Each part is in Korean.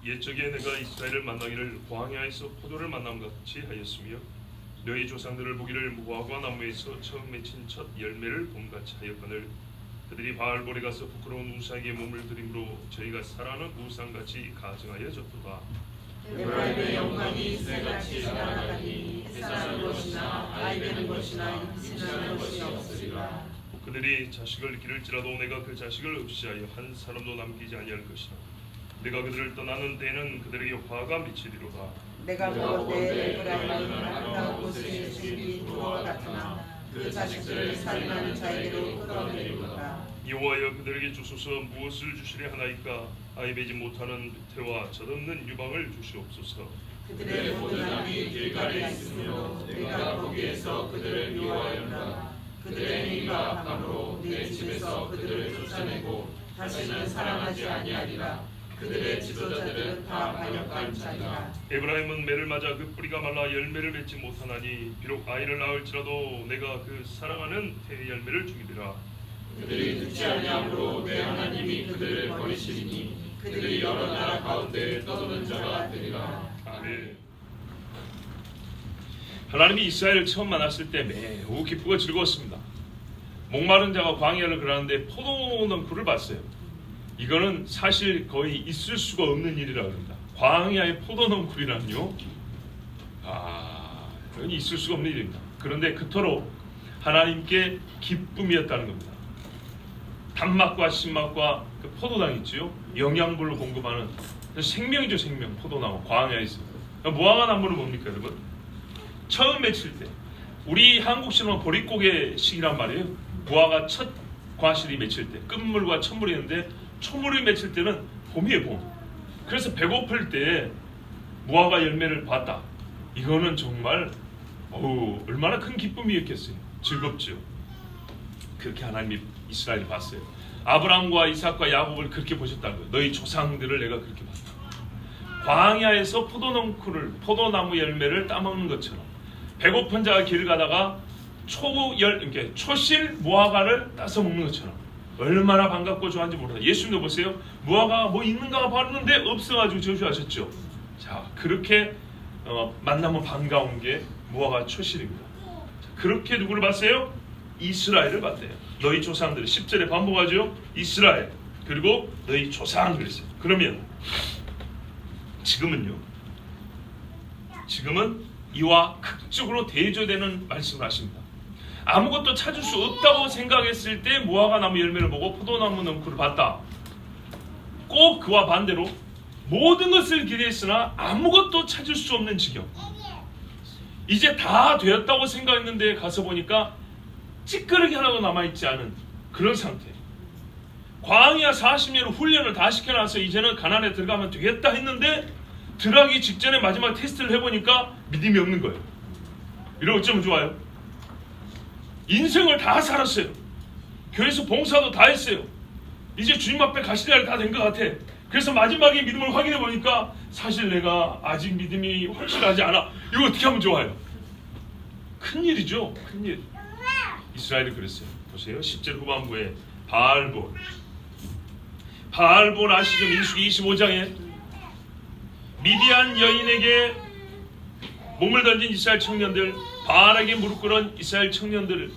옛적에 내가 이스라엘을 만나기를 광야에서 포도를 만남 같이 하였으며 너희 조상들을 보기를 무화과 나무에서 처음 맺힌 첫 열매를 봄같이 하였거늘 그들이 바알볼에 가서 부끄러운 우상에게 몸을 들임으로 저희가 사랑하는 우상같이 가증하여졌도다. 에브라임의 영광이 새같이 자라나니 햇사는 것이나 아이 되는 것이나 임신하는 것이 없으리라. 그들이 자식을 기를지라도 내가 그 자식을 없이하여 한 사람도 남기지 아니할 것이라. 내가 그들을 떠나는 때에는 그들에게 화가 미치리로다. 내가 볼 때 에브라임은 아름다운 곳에 생긴 부와 같으나 그 자식들을 살인하는 자에게로 끌어내리로다. 여호와여 그들에게 주소서. 무엇을 주시려 하나이까? 아이 되지 못하는 태와 젖없는 유방을 주시옵소서. 그들의 모든 땅이 길가에 있으므로 내가 거기에서 그들을 미워하였다. 그들의 행위가 악함으로 내 집에서 그들을 쫓아내고 다시는 사랑하지 아니하리라. 그들의 지도자들은 다 반역한 자니라. 에브라임은 매를 맞아 그 뿌리가 말라 열매를 맺지 못하나니 비록 아이를 낳을지라도 내가 그 사랑하는 태의 열매를 주기리라. 그들이 듣지 아니함으로 내 하나님이 그들을 버리시리니 그들이 여러 나라 가운데 떠도는 자가 되리라. 아멘. 하나님이 이스라엘을 처음 만났을 때 매우 기쁘고 즐거웠습니다. 목마른 자가 광야를 걸었는데 포도농쿨을 봤어요. 이거는 사실 거의 있을 수가 없는 일이라고 합니다. 광야의 포도농쿨이라는요, 그건 있을 수가 없는 일입니다. 그런데 그토록 하나님께 기쁨이었다는 겁니다. 단맛과 신맛과 그 포도당 있죠, 영양분을 공급하는 생명이죠. 생명. 포도나무 광야에 있습니다. 무화과 나무는 뭡니까 여러분? 처음 맺힐 때, 우리 한국식으로 보릿고개 시기란 말이에요. 무화과 첫 과실이 맺힐 때, 끝물과 첫물이 있는데 초물이 맺힐 때는 봄이에요. 봄. 그래서 배고플 때 무화과 열매를 봤다. 이거는 정말 얼마나 큰 기쁨이었겠어요. 즐겁죠. 그렇게 하나님이 이스라엘을 봤어요. 아브라함과 이삭과 야곱을 그렇게 보셨다는 거예요. 너희 조상들을 내가 그렇게 봤다. 광야에서 포도나무 열매를 따먹는 것처럼 배고픈 자가 길을 가다가 초실 무화과를 따서 먹는 것처럼 얼마나 반갑고 좋아하는지 모르다. 예수님도 보세요. 무화과가 뭐 있는가 봤는데 없어가지고 저주하셨죠. 자, 그렇게 만나면 반가운 게 무화과 초실입니다. 자, 그렇게 누구를 봤어요? 이스라엘을 봤대요. 너희 조상들. 10절에 반복하죠. 이스라엘 그리고 너희 조상 그랬어요. 그러면 지금은 이와 극적으로 대조되는 말씀을 하십니다. 아무것도 찾을 수 없다고 생각했을 때 무화과 나무 열매를 보고 포도나무 넝쿨을 봤다. 꼭 그와 반대로 모든 것을 기대했으나 아무것도 찾을 수 없는 지경. 이제 다 되었다고 생각했는데 가서 보니까 찌끄러기 하나도 남아있지 않은 그런 상태. 광야 40년을 훈련을 다 시켜놔서 이제는 가나안에 들어가면 되겠다 했는데 들어가기 직전에 마지막 테스트를 해보니까 믿음이 없는 거예요. 이러면 어쩌면 좋아요? 인생을 다 살았어요. 교회에서 봉사도 다 했어요. 이제 주님 앞에 가실 날이 다 된 것 같아. 그래서 마지막에 믿음을 확인해 보니까 사실 내가 아직 믿음이 확실하지 않아. 이거 어떻게 하면 좋아요? 큰일이죠. 큰일. 이스라엘이 그랬어요. 보세요. 10절 후반부에 바알볼 아시죠? 민수기 25장에 미디안 여인에게 몸을 던진 이스라엘 청년들, 바알에게 무릎 꿇은 이스라엘 청년들,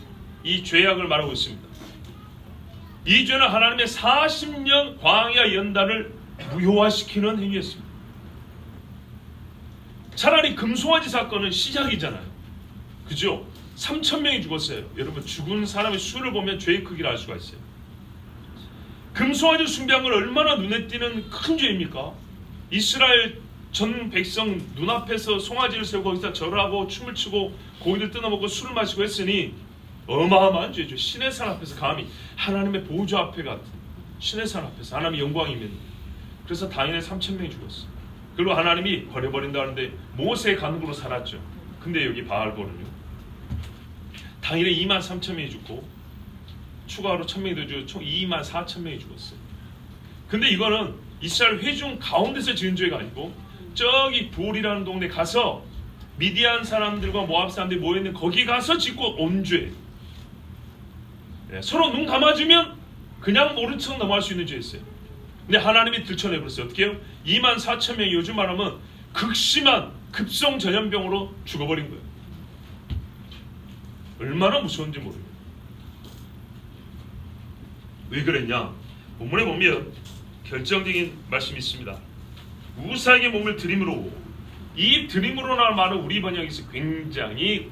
이 죄악을 말하고 있습니다. 이 죄는 하나님의 40년 광야 연단을 무효화시키는 행위였습니다. 차라리 금송아지 사건은 시작이잖아요. 그죠? 3,000명이 죽었어요. 여러분, 죽은 사람의 수를 보면 죄의 크기를 알 수가 있어요. 금송아지 숭배한 건 얼마나 눈에 띄는 큰 죄입니까? 이스라엘 전 백성 눈앞에서 송아지를 세우고 거기서 절하고 춤을 추고 고기를 뜯어먹고 술을 마시고 했으니 어마어마한 죄죠. 신의 산 앞에서 감히 하나님의 보좌 앞에 같은 신의 산 앞에서 하나님의 영광이면, 그래서 당일에 3,000명이 죽었어요. 그리고 하나님이 버려버린다 하는데 모세의 간구로 살았죠. 근데 여기 바알볼은요, 당일에 23,000명이 죽고 추가로 1,000명이 더 죽고 총 24,000명이 죽었어요. 근데 이거는 이스라엘 회중 가운데서 지은 죄가 아니고 저기 불이라는 동네 가서 미디안 사람들과 모압 사람들이 모여있는 거기 가서 짓고 온 죄. 서로 눈 감아주면 그냥 모른 척 넘어갈 수 있는 죄였어요. 근데 하나님이 들춰내버렸어요. 어떻게 해요? 24,000명이 요즘 말하면 극심한 급성 전염병으로 죽어버린 거예요. 얼마나 무서운지 모르겠어요. 왜 그랬냐? 본문에 보면 결정적인 말씀이 있습니다. 우사에게 몸을 들임으로, 이 들임으로라는 말은 우리 번역에서 굉장히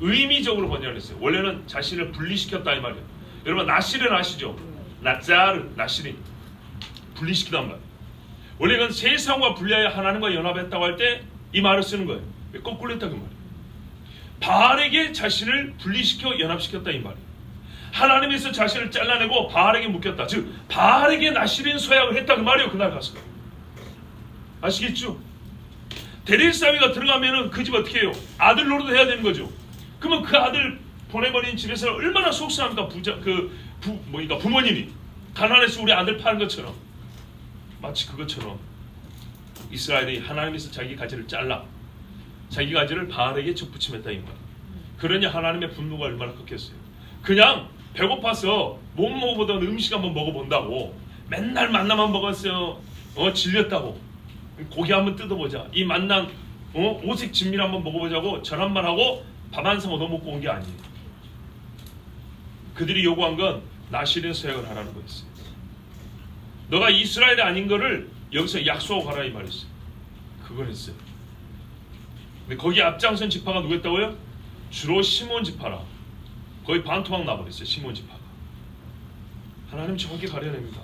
의미적으로 번역을 했어요. 원래는 자신을 분리시켰다 이 말이에요. 여러분 나시른 아시죠? 나자르, 나시린 분리시키단 말. 원래 이건 세상과 분리하여 하나님과 연합했다고 할 때 이 말을 쓰는 거예요. 거꾸로 했다 그 말이에요. 바알에게 자신을 분리시켜 연합시켰다 이 말이에요. 하나님에서 자신을 잘라내고 바알에게 묶였다. 즉 바알에게 나시린 서약을 했다 그 말이에요. 그날 가서. 아시겠죠? 데릴사위가 들어가면은 그 집 어떻게 해요? 아들 노릇 해야 되는 거죠. 그러면 그 아들 보내버린 집에서 얼마나 속상합니까? 부모님이 가난해서 우리 아들 파는 것처럼, 마치 그것처럼 이스라엘이 하나님에서 자기 가지를 잘라 자기 가지를 바알에게 접붙임했다 이 말. 그러니 하나님의 분노가 얼마나 컸겠어요. 그냥 배고파서 못 먹어보던 음식 한번 먹어본다고 맨날 만나만 먹었어요. 질렸다고 고기 한번 뜯어보자, 이 만난 오색 진밀 한번 먹어보자고 전화만 하고 밥 한 상 얻어먹고 온 게 아니에요. 그들이 요구한 건 나시린 서약을 하라는 거였어요. 너가 이스라엘이 아닌 거를 여기서 약속하고 가라 이 말이었어요. 그걸 했어요. 근데 거기 앞장선 지파가 누구였다고요? 주로 시몬 지파라. 거의 반토막 나버렸어요. 시몬 지파가. 하나님 정확히 가려냅니다.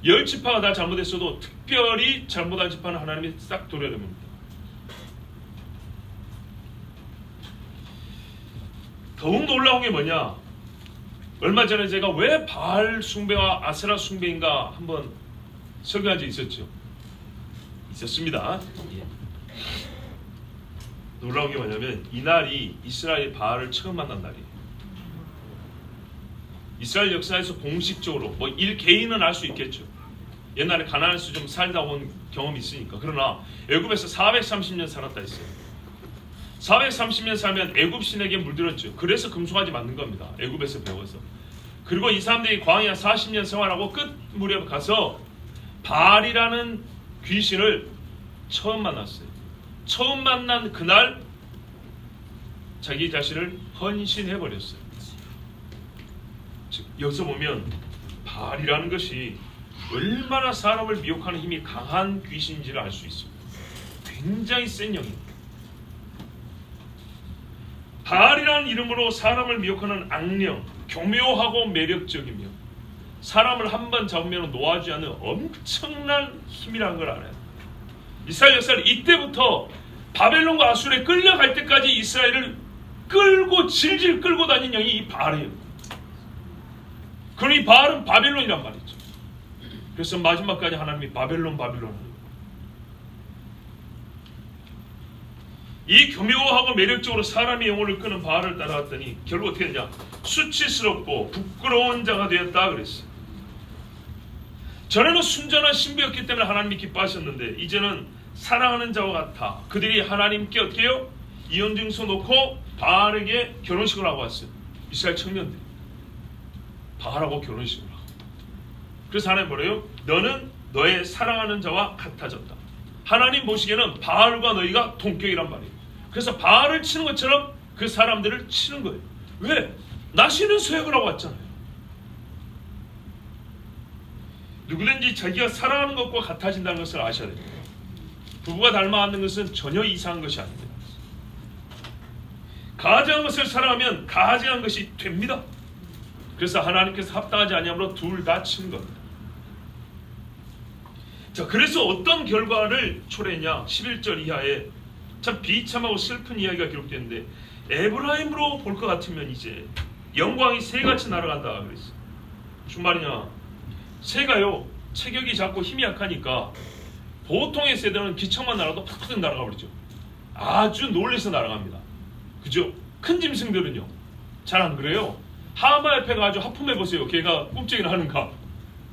10지파가 다 잘못했어도 특별히 잘못한 지파는 하나님이 싹 도려냅니다. 더욱 놀라운 게 뭐냐? 얼마 전에 제가 왜 바알 숭배와 아세라 숭배인가 한번 설교한 적이 있었죠. 있었습니다. 놀라운 게 뭐냐면 이날이 이스라엘 바알을 처음 만난 날이에요. 이스라엘 역사에서 공식적으로 개인은 알 수 있겠죠. 옛날에 가나안에서 좀 살다 온 경험이 있으니까. 그러나 애굽에서 430년 살았다 했어요. 430년 살면 애굽 신에게 물들었죠. 그래서 금송아지 만든 겁니다. 애굽에서 배워서. 그리고 이 사람들이 광야 40년 생활하고 끝 무렵 가서 바알이라는 귀신을 처음 만났어요. 처음 만난 그날 자기 자신을 헌신해버렸어요. 즉 여기서 보면 바알이라는 것이 얼마나 사람을 미혹하는 힘이 강한 귀신인지를 알 수 있습니다. 굉장히 센 영입니다. 바알이라는 이름으로 사람을 미혹하는 악령, 교묘하고 매력적이며 사람을 한번 잡으면 놓아주지 않는 엄청난 힘이라는 걸 알아요. 이스라엘 역사를 이때부터 바벨론과 아수르에 끌려갈 때까지 이스라엘을 끌고 질질 끌고 다닌 영이 이 바알이에요. 그러니 바알은 바벨론이란 말이죠. 그래서 마지막까지 하나님이 바벨론 이 교묘하고 매력적으로 사람의 영혼을 끄는 바알을 따라갔더니 결국 어떻게 했냐? 수치스럽고 부끄러운 자가 되었다 그랬어요. 전에는 순전한 신부였기 때문에 하나님이 기뻐하셨는데 이제는 사랑하는 자와 같아. 그들이 하나님께 어떻게 해요? 이혼증서 놓고 바알에게 결혼식을 하고 왔어요. 이스라엘 청년들 바알하고 결혼식을 하고. 그래서 하나님 뭐래요? 너는 너의 사랑하는 자와 같아졌다. 하나님 보시기에는 바알과 너희가 동격이란 말이에요. 그래서 바알을 치는 것처럼 그 사람들을 치는 거예요. 왜? 나시는 서약을 하고 왔잖아요. 누구든지 자기가 사랑하는 것과 같아진다는 것을 아셔야 됩니다. 부부가 닮아가는 것은 전혀 이상한 것이 아닙니다. 가증한 것을 사랑하면 가증한 것이 됩니다. 그래서 하나님께서 합당하지 아니하므로 둘 다 치는 겁니다. 자, 그래서 어떤 결과를 초래했냐? 11절 이하에 참 비참하고 슬픈 이야기가 기록되는데 에브라임으로 볼 것 같으면 이제 영광이 새같이 날아간다 그랬어요. 무슨 말이냐? 새가요 체격이 작고 힘이 약하니까 보통의 새들은 기척만 날아도 팍팍 날아가 버리죠. 아주 놀래서 날아갑니다. 그죠? 큰 짐승들은요 잘 안 그래요. 하마 옆에 가지고 하품해 보세요. 걔가 꿈쩍이나 하는가?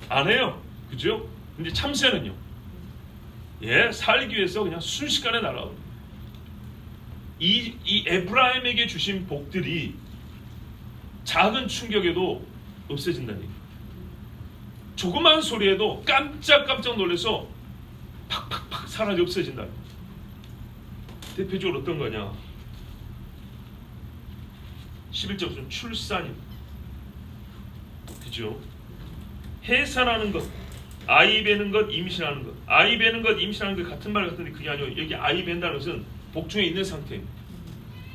안 해요. 그죠? 근데 참새는요 살기 위해서 그냥 순식간에 날아가요. 이 에브라임에게 주신 복들이 작은 충격에도 없어진다니. 조그만 소리에도 깜짝깜짝 놀라서 팍팍팍 사라져 없어진다. 대표적으로 어떤 거냐? 11절 출산입니다. 그죠? 해산하는 것, 아이 베는 것, 임신하는 것. 아이 베는 것, 임신하는 것 같은 말 같은데 그게 아니고 여기 아이 벤다는 것은 복중에 있는 상태입니다.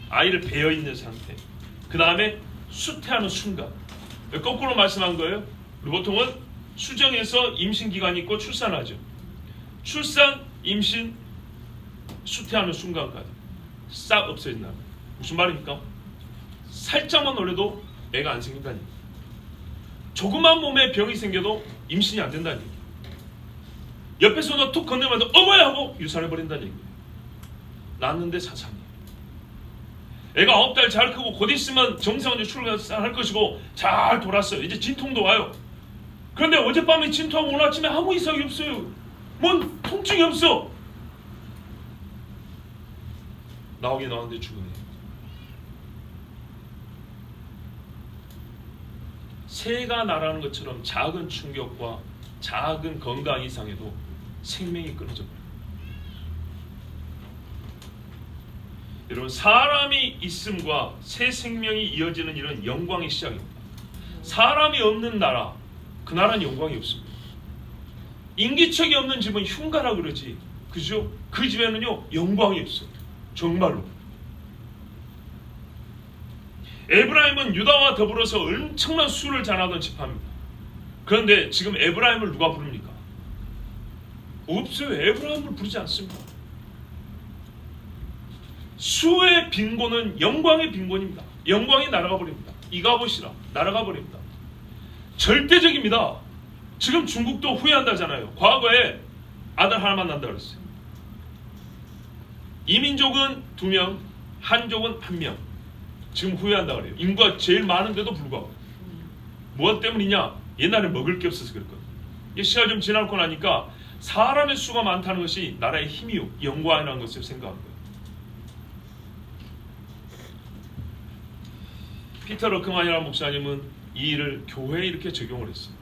아이를 베어 있는 상태. 그 다음에 수태하는 순간. 거꾸로 말씀한 거예요. 우리 보통은 수정에서 임신 기간이 있고 출산하죠. 출산, 임신, 수태하는 순간까지 싹 없어진다. 무슨 말입니까? 살짝만 놀래도 애가 안 생긴다니. 조그만 몸에 병이 생겨도 임신이 안 된다니. 옆에서 너 툭 건네면 어머야 하고 유산해버린다는 얘기예요. 낳았는데 사산이. 애가 9달 잘 크고 곧 있으면 정상적으로 출산할 것이고 잘 돌았어요. 이제 진통도 와요. 그런데 어젯밤에 진통하고 오늘 아침에 아무 이상이 없어요. 뭔 통증이 없어. 나오긴 나왔는데 죽으네. 새가 날아가는 것처럼 작은 충격과 작은 건강 이상에도 생명이 끊어져 버려요. 여러분, 사람이 있음과 새 생명이 이어지는 일은 영광의 시작입니다. 사람이 없는 나라, 그 나라는 영광이 없습니다. 인기척이 없는 집은 흉가라 그러지, 그죠? 그 집에는요 영광이 없어요. 정말로. 에브라임은 유다와 더불어서 엄청난 수를 자랑하던 지파입니다. 그런데 지금 에브라임을 누가 부릅니까? 없어요. 에브라임을 부르지 않습니다. 수의 빈곤은 영광의 빈곤입니다. 영광이 날아가 버립니다. 이가봇이라 날아가 버립니다. 절대적입니다. 지금 중국도 후회한다잖아요. 과거에 아들 하나만 난다 그랬어요. 이민족은 2명, 한족은 1명. 지금 후회한다 그래요. 인구가 제일 많은데도 불구하고. 무엇 때문이냐? 옛날에 먹을 게 없어서 그랬거든요. 시간이 좀 지나고 나니까 사람의 수가 많다는 것이 나라의 힘이요, 영광이라는 것을 생각한 거예요. 피터 러크만이라는 목사님은 이 일을 교회에 이렇게 적용을 했어요.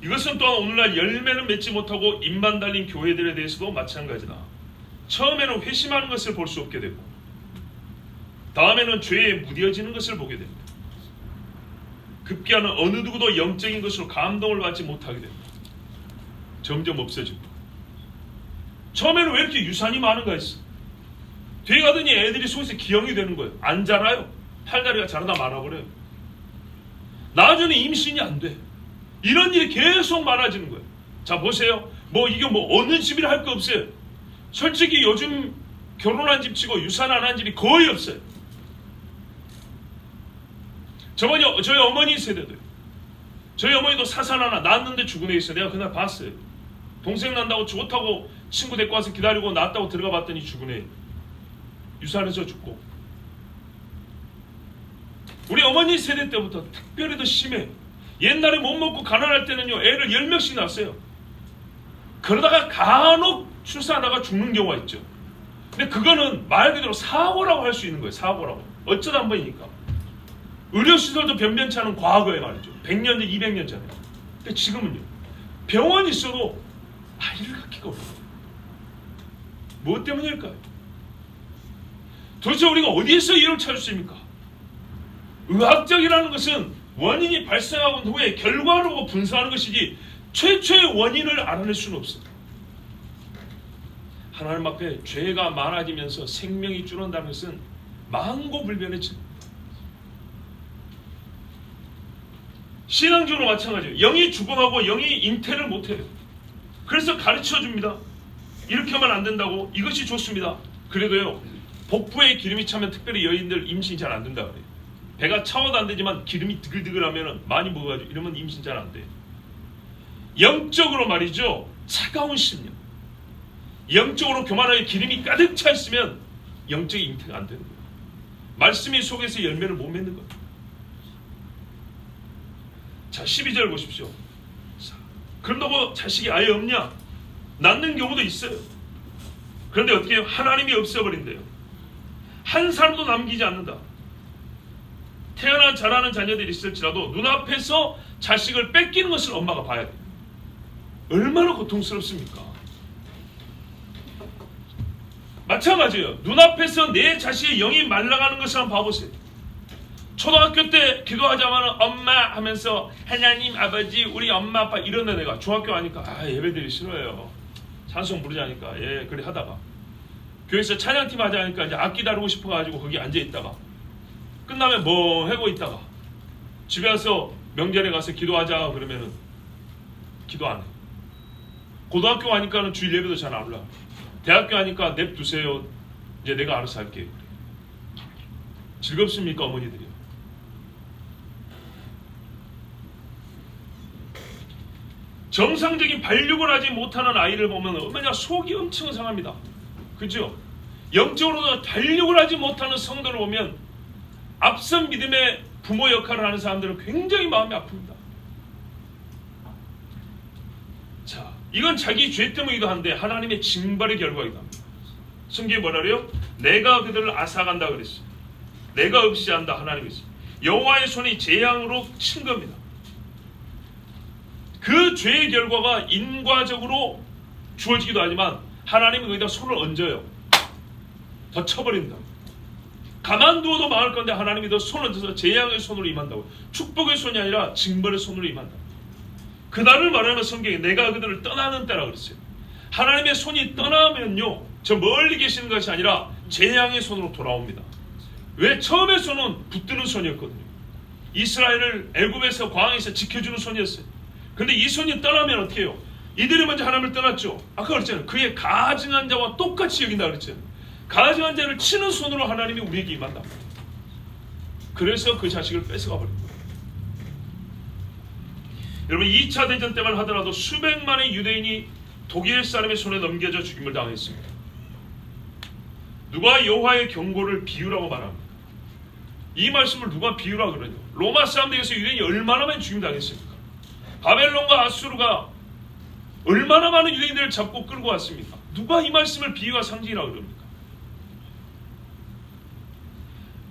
이것은 또한 오늘날 열매는 맺지 못하고 입만 달린 교회들에 대해서도 마찬가지다. 처음에는 회심하는 것을 볼 수 없게 되고 다음에는 죄에 무뎌지는 것을 보게 됩니다. 급기야는 어느 누구도 영적인 것으로 감동을 받지 못하게 됩니다. 점점 없어지고. 처음에는 왜 이렇게 유산이 많은가 했어. 뒤에 가더니 애들이 속에서 기형이 되는 거예요. 안 자라요. 팔다리가 자라다 말아버려요. 나중에 임신이 안 돼. 이런 일이 계속 많아지는 거예요. 자, 보세요. 이게 어느 집이라 할 거 없어요. 솔직히 요즘 결혼한 집 치고 유산 안 한 집이 거의 없어요. 저희 어머니 세대도요. 저희 어머니도 사산 하나 낳았는데 죽은 애 있어요. 내가 그날 봤어요. 동생 난다고 좋다고 친구 데리고 와서 기다리고 낳았다고 들어가 봤더니 죽은 애. 유산해서 죽고. 우리 어머니 세대 때부터 특별히 더 심해요. 옛날에 못 먹고 가난할 때는요, 애를 10명씩 낳았어요. 그러다가 간혹 출산하다가 죽는 경우가 있죠. 근데 그거는 말 그대로 사고라고 할 수 있는 거예요. 사고라고. 어쩌다 한 번이니까. 의료시설도 변변치 않은 과거에 말이죠. 100년 전, 200년 전에. 근데 지금은요, 병원이 있어도 아이를 갖기가 어려워요. 무엇 때문일까요? 도대체 우리가 어디에서 이유를 찾을 수 있습니까? 의학적이라는 것은 원인이 발생하고 후에 결과를 보고 분석하는 것이지 최초의 원인을 알아낼 수는 없습니다. 하나님 앞에 죄가 많아지면서 생명이 줄어든다는 것은 만고불변의 진리입니다. 신앙적으로 마찬가지예요. 영이 죽어가고 영이 잉태를 못해요. 그래서 가르쳐줍니다. 이렇게 하면 안 된다고. 이것이 좋습니다. 그래도요, 복부에 기름이 차면 특별히 여인들 임신이 잘 안 된다 그래요. 배가 차워도 안 되지만 기름이 드글드글하면 많이 먹어가지고 이러면 임신 잘 안 돼요. 영적으로 말이죠, 차가운 심령, 영적으로 교만하게 기름이 가득 차 있으면 영적인 잉태가 안 되는 거예요. 말씀이 속에서 열매를 못 맺는 거예요. 자, 12절 보십시오. 그런다고 자식이 아예 없냐? 낳는 경우도 있어요. 그런데 어떻게 해요? 하나님이 없애버린대요. 한 사람도 남기지 않는다. 태어나 자라는 자녀들이 있을지라도 눈앞에서 자식을 뺏기는 것을 엄마가 봐야 돼요. 얼마나 고통스럽습니까? 마찬가지예요. 눈앞에서 내 자식의 영이 말라가는 것을 한번 봐보세요. 초등학교 때 기도하자마는 엄마 하면서 하나님 아버지 우리 엄마 아빠 이런데 내가 중학교 하니까 예배드리기 싫어요. 찬송 부르자니까 그래 하다가 교회에서 찬양팀 하자니까 이제 악기 다루고 싶어가지고 거기 앉아있다가 끝나면 멍하고 있다가 집에 와서 명절에 가서 기도하자 그러면은 기도 안 해. 고등학교 가니까는 주일 예배도 잘 안 올라. 대학교 하니까 냅두세요. 이제 내가 알아서 할게요. 즐겁습니까 어머니들이? 정상적인 발육을 하지 못하는 아이를 보면 어머니가 속이 엄청 상합니다. 그죠? 영적으로도 발육을 하지 못하는 성도를 보면 앞선 믿음의 부모 역할을 하는 사람들은 굉장히 마음이 아픕니다. 자, 이건 자기 죄 때문이기도 한데 하나님의 징벌의 결과이기도 합니다. 성경에 뭐라 그래요? 내가 그들을 앗아간다 그랬어요. 내가 없이 한다 하나님이 있어요. 여호와의 손이 재앙으로 친 겁니다. 그 죄의 결과가 인과적으로 주어지기도 하지만 하나님은 거기다 손을 얹어요. 더 쳐버린다. 가만두어도 망할 건데 하나님이 더 손을 얹어서 재앙의 손으로 임한다고. 축복의 손이 아니라 징벌의 손으로 임한다. 그날을 말하면 성경에 내가 그들을 떠나는 때라 그랬어요. 하나님의 손이 떠나면요 저 멀리 계시는 것이 아니라 재앙의 손으로 돌아옵니다. 왜? 처음의 손은 붙드는 손이었거든요. 이스라엘을 애굽에서 광야에서 지켜주는 손이었어요. 근데 이 손이 떠나면 어떻게 해요? 이들이 먼저 하나님을 떠났죠. 아까 그랬잖아요. 그의 가증한 자와 똑같이 여긴다 그랬잖아요. 가증한 자를 치는 손으로 하나님이 우리에게 임한다. 그래서 그 자식을 뺏어가 버립니다. 여러분 2차 대전 때만 하더라도 수백만의 유대인이 독일 사람의 손에 넘겨져 죽임을 당했습니다. 누가 여호와의 경고를 비유라고 말합니까? 이 말씀을 누가 비유라 그러냐? 로마 사람들에게서 유대인이 얼마나 많이 죽임 당했습니까? 바벨론과 아수르가 얼마나 많은 유대인들을 잡고 끌고 왔습니까? 누가 이 말씀을 비유와 상징이라고 그럽니까?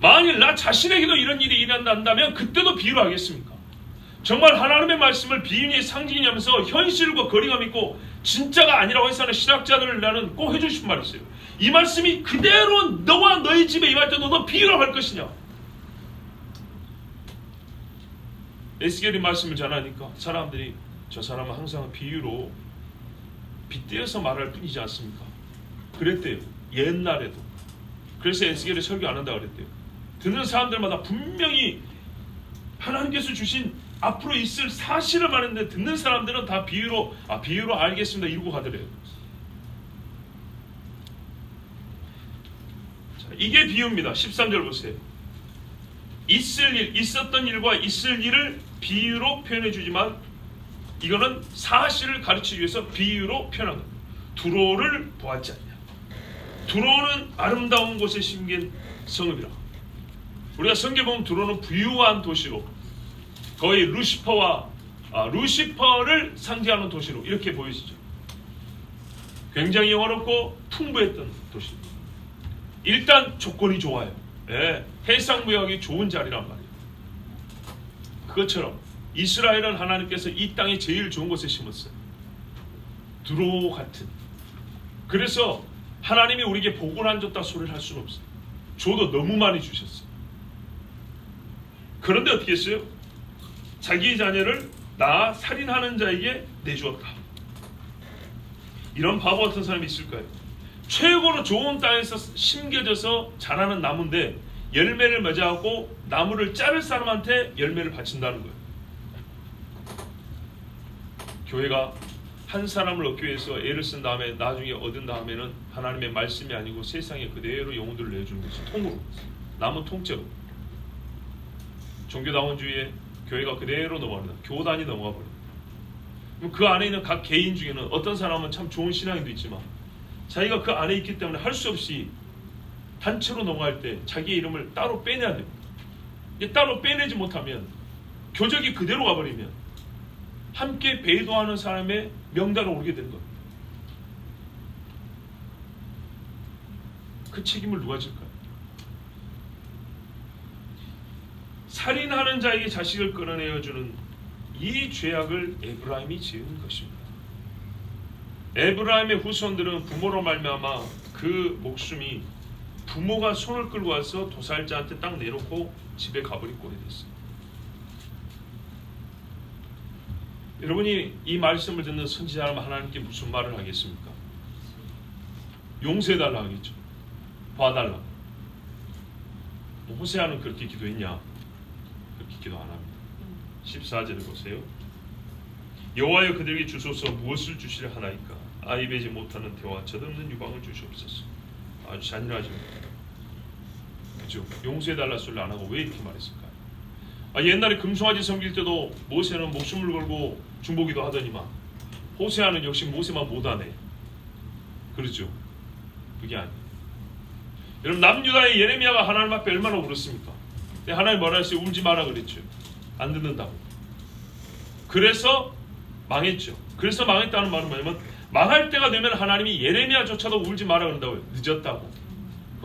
만일 나 자신에게도 이런 일이 일어난다면 그때도 비유로 하겠습니까? 정말 하나님의 말씀을 비유니 상징이냐면서 현실과 거리감 있고 진짜가 아니라고 해서는 신학자들을 나는 꼭 해주고 싶은 말이 있어요. 이 말씀이 그대로 너와 너희 집에 임할 때 너도 비유라고 할 것이냐? 에스겔이 말씀을 전하니까 사람들이 저 사람은 항상 비유로 빗대어서 말할 뿐이지 않습니까? 그랬대요. 옛날에도. 그래서 에스겔이 설교 안 한다고 그랬대요. 듣는 사람들마다 분명히 하나님께서 주신 앞으로 있을 사실을 말했는데 듣는 사람들은 다 비유로 비유로 알겠습니다 이러고 가더래요. 자, 이게 비유입니다. 13절 보세요. 있을 일, 있었던 일과 있을 일을 비유로 표현해 주지만 이거는 사실을 가르치기 위해서 비유로 표현한 겁니다. 두로를 보았지 않냐. 두로는 아름다운 곳에 심긴 성읍이라. 우리가 성경에 보면 두로는 부유한 도시로 거의 루시퍼를 상징하는 도시로 이렇게 보이시죠. 굉장히 영화롭고 풍부했던 도시입니다. 일단 조건이 좋아요. 해상무역이 좋은 자리란 말이에요. 그것처럼 이스라엘은 하나님께서 이 땅에 제일 좋은 곳에 심었어요. 두로 같은. 그래서 하나님이 우리에게 복을 안 줬다 소리를 할 수는 없어요. 줘도 너무 많이 주셨어요. 그런데 어떻게 했어요? 자기 자녀를 나 살인하는 자에게 내주었다. 이런 바보 같은 사람이 있을까요? 최고로 좋은 땅에서 심겨져서 자라는 나무인데 열매를 맺어갖고 나무를 자를 사람한테 열매를 바친다는 거예요. 교회가 한 사람을 얻기 위해서 애를 쓴 다음에 나중에 얻은 다음에는 하나님의 말씀이 아니고 세상에 그대로 영혼들을 내주는 것이 통으로 남은 통째로 종교다원주의에 교회가 그대로 넘어갑니다. 교단이 넘어가 버립니다. 그럼 그 안에 있는 각 개인 중에는 어떤 사람은 참 좋은 신앙인도 있지만 자기가 그 안에 있기 때문에 할 수 없이 단체로 넘어갈 때 자기의 이름을 따로 빼내야 됩니다. 따로 빼내지 못하면 교적이 그대로 가버리면 함께 배도하는 사람의 명단을 오르게 되는 겁니다. 그 책임을 누가 질까요? 살인하는 자에게 자식을 끌어내어주는 이 죄악을 에브라임이 지은 것입니다. 에브라임의 후손들은 부모로 말미암아 그 목숨이 부모가 손을 끌고 와서 도살자한테 딱 내놓고 집에 가버린 꼴이 됐어요. 여러분이 이 말씀을 듣는 선지자라면 하나님께 무슨 말을 하겠습니까? 용서해달라 하겠죠. 봐달라. 호세아는 그렇게 기도했냐? 그렇게 기도 안 합니다. 14절을 보세요. 여호와여 그들에게 주소서 무엇을 주시려 하나이까? 아이 베지 못하는 태와 젖없는 유방을 주시옵소서. 아주 잔인하죠. 그죠? 용서해달라 소리를 안 하고 왜 이렇게 말했을까요? 옛날에 금송아지 섬길 때도 모세는 목숨을 걸고 중보기도 하더니만 호세아는 역시 모세만 못하네. 그렇죠? 그게 아니에요. 여러분 남유다의 예레미야가 하나님 앞에 얼마나 울었습니까? 하나님 뭐라 했어요? 울지 마라 그랬죠. 안 듣는다고. 그래서 망했죠. 그래서 망했다는 말은 뭐냐면 망할 때가 되면 하나님이 예레미야조차도 울지 마라 그런다고요. 늦었다고.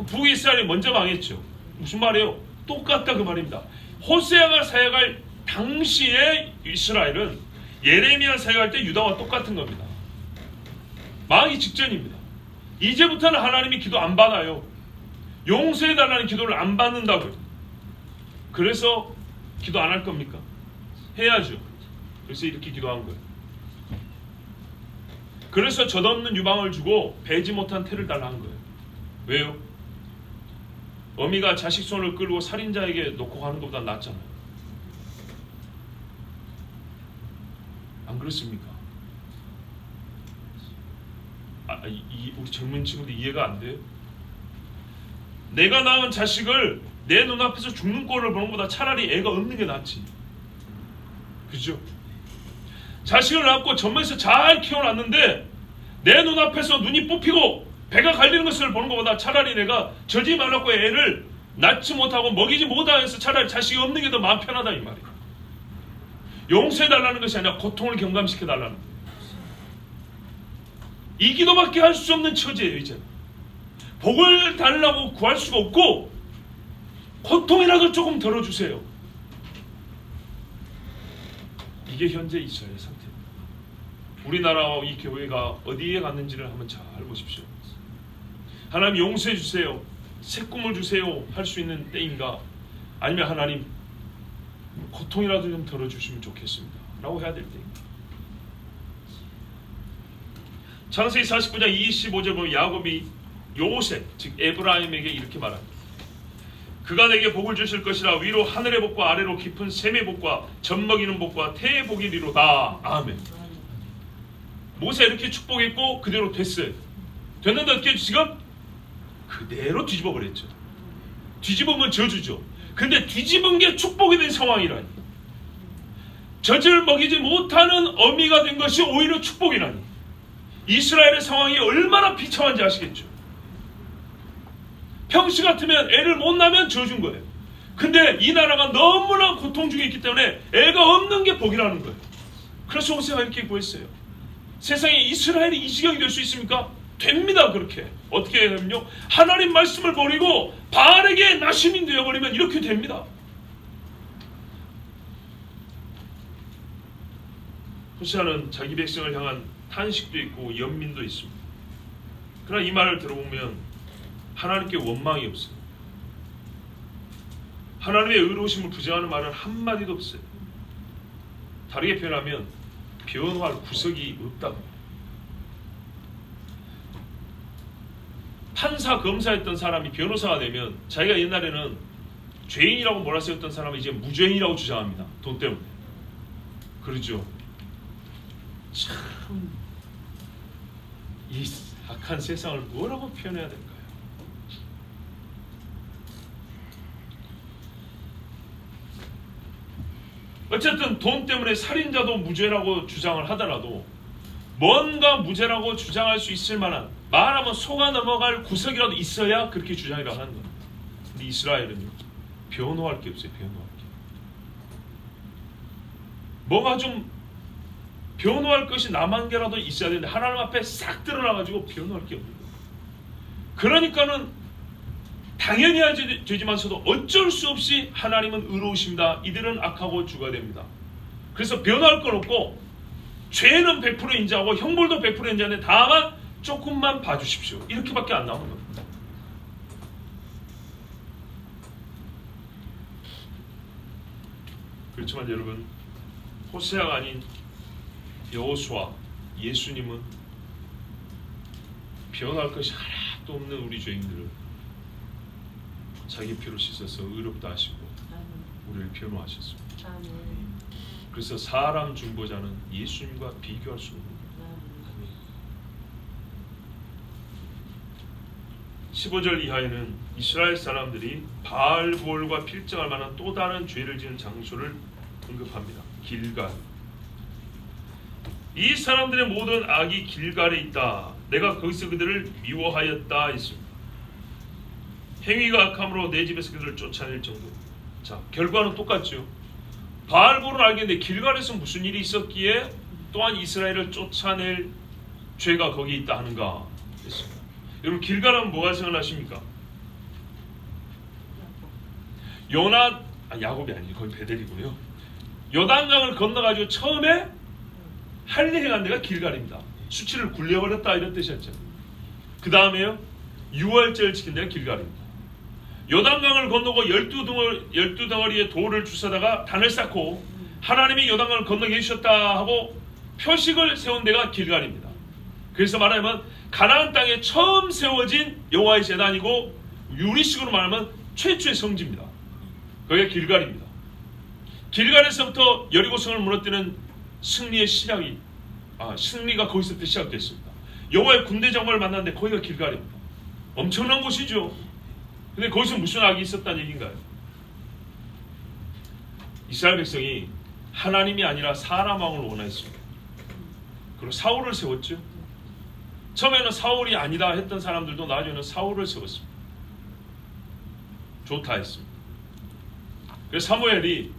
북이스라엘이 먼저 망했죠. 무슨 말이에요? 똑같다 그 말입니다. 호세아가 사역할 당시의 이스라엘은 예레미야 사역할 때 유다와 똑같은 겁니다. 망하기 직전입니다. 이제부터는 하나님이 기도 안 받아요. 용서해달라는 기도를 안 받는다고요. 그래서 기도 안 할 겁니까? 해야죠. 그래서 이렇게 기도한 거예요. 그래서 젖없는 유방을 주고 배지 못한 태를 달라 한 거예요. 왜요? 어미가 자식 손을 끌고 살인자에게 놓고 가는 것보다 낫잖아요. 안 그렇습니까? 우리 젊은 친구들 이해가 안 돼요? 내가 낳은 자식을 내 눈앞에서 죽는 꼴을 보는 것보다 차라리 애가 없는 게 낫지. 그죠? 자식을 낳고 젖에서 잘 키워놨는데 내 눈앞에서 눈이 뽑히고 배가 갈리는 것을 보는 것보다 차라리 내가 젖이 말랐고 애를 낳지 못하고 먹이지 못하면서 차라리 자식이 없는 게 더 마음 편하다 이 말이에요. 용서해달라는 것이 아니라 고통을 경감시켜달라는 거예요. 이 기도밖에 할 수 없는 처지예요. 이제 복을 달라고 구할 수가 없고 고통이라도 조금 덜어주세요. 이게 현재 이스라엘의 상태입니다. 우리나라와 이 교회가 어디에 갔는지를 한번 잘 보십시오. 하나님 용서해 주세요, 새 꿈을 주세요 할 수 있는 때인가? 아니면 하나님 고통이라도 좀 덜어주시면 좋겠습니다 라고 해야 될 때입니다. 창세기 49장 25절 보면 야곱이 요셉 즉 에브라임에게 이렇게 말합니다. 그가 내게 복을 주실 것이라 위로 하늘의 복과 아래로 깊은 샘의 복과 젖먹이는 복과 태의 복이 이리로다. 아멘. 모세 이렇게 축복했고 그대로 됐어요. 됐는데 어떻게 지금 그대로 뒤집어 버렸죠. 뒤집으면 저주죠. 근데 뒤집은 게 축복이 된 상황이라니. 젖을 먹이지 못하는 어미가 된 것이 오히려 축복이라니. 이스라엘의 상황이 얼마나 비참한지 아시겠죠. 평시 같으면 애를 못 낳으면 저주인 거예요. 근데 이 나라가 너무나 고통 중에 있기 때문에 애가 없는 게 복이라는 거예요. 그래서 호세아가 이렇게 구했어요. 세상에 이스라엘이 이 지경이 될 수 있습니까? 됩니다. 그렇게 어떻게 하면요, 하나님 말씀을 버리고 바알에게 나시민 되어버리면 이렇게 됩니다. 호세아는 자기 백성을 향한 탄식도 있고 연민도 있습니다. 그러나 이 말을 들어보면 하나님께 원망이 없어요. 하나님의 의로우심을 부정하는 말은 한마디도 없어요. 다르게 표현하면 변화할 구석이 없다고. 판사, 검사였던 사람이 변호사가 되면 자기가 옛날에는 죄인이라고 몰아세웠던 사람은 이제 무죄인이라고 주장합니다. 돈 때문에. 그러죠. 참 이 악한 세상을 뭐라고 표현해야 될까요? 어쨌든 돈 때문에 살인자도 무죄라고 주장을 하더라도 뭔가 무죄라고 주장할 수 있을 만한, 말하면 속아 넘어갈 구석이라도 있어야 그렇게 주장이라고 하는 겁니다. 근데 이스라엘은요, 변호할 게 없어요. 변호할 게. 뭐가 좀 변호할 것이 남한 개라도 있어야 되는데 하나님 앞에 싹 드러나가지고 변호할 게 없는 거예요. 그러니까는 당연히 해야 되지만서도 어쩔 수 없이 하나님은 의로우십니다. 이들은 악하고 죽어야 됩니다. 그래서 변할 건 없고 죄는 100% 인정하고 형벌도 100% 인정하는데 다만 조금만 봐주십시오. 이렇게밖에 안 나오는 겁니다. 그렇지만 여러분, 호세아가 아닌 여호수아, 예수님은 변할 것이 하나도 없는 우리 죄인들을 자기 피로 씻어서 의롭다 하시고 우리를 변호하셨습니다. 그래서 사람 중보자는 예수님과 비교할 수 없는 거예요. 15절 이하에는 이스라엘 사람들이 바알볼과 필정할 만한 또 다른 죄를 지은 장소를 언급합니다. 길갈. 이 사람들의 모든 악이 길갈에 있다. 내가 거기서 그들을 미워하였다 했습니다. 행위가 악함으로 내 집에서 그들을 쫓아낼 정도. 자, 결과는 똑같죠. 바알볼은 알겠는데 길갈에서 무슨 일이 있었기에 또한 이스라엘을 쫓아낼 죄가 거기 있다 하는가 했습니다. 여러분, 길갈하면 뭐가 생각나십니까? 야곱이 아니죠. 거기 베델이고요. 요단강을 건너가지고 처음에 할례 행한 데가 길갈입니다. 수치를 굴려버렸다 이런 뜻이었죠. 그 다음에요, 유월절을 지킨 데가 길갈입니다. 요단강을 건너고 12덩어리의 돌을 주워다가 단을 쌓고 하나님이 요단강을 건너게 해주셨다 하고 표식을 세운 데가 길갈입니다. 그래서 말하면 가나안 땅에 처음 세워진 여호와의 제단이고 유리식으로 말하면 최초의 성지입니다. 거기가 길갈입니다. 길갈에서부터 여리고성을 무너뜨리는 승리의 승리가 거기서부터 시작됐습니다. 여호와의 군대 장관을 만났는데 거기가 길갈입니다. 엄청난 곳이죠. 근데 거기서 무슨 악이 있었다는 얘기인가요? 이스라엘 백성이 하나님이 아니라 사람 왕을 원했습니다. 그리고 사울을 세웠죠. 처음에는 사울이 아니다 했던 사람들도 나중에는 사울을 세웠습니다. 좋다 했습니다. 그래서 사무엘이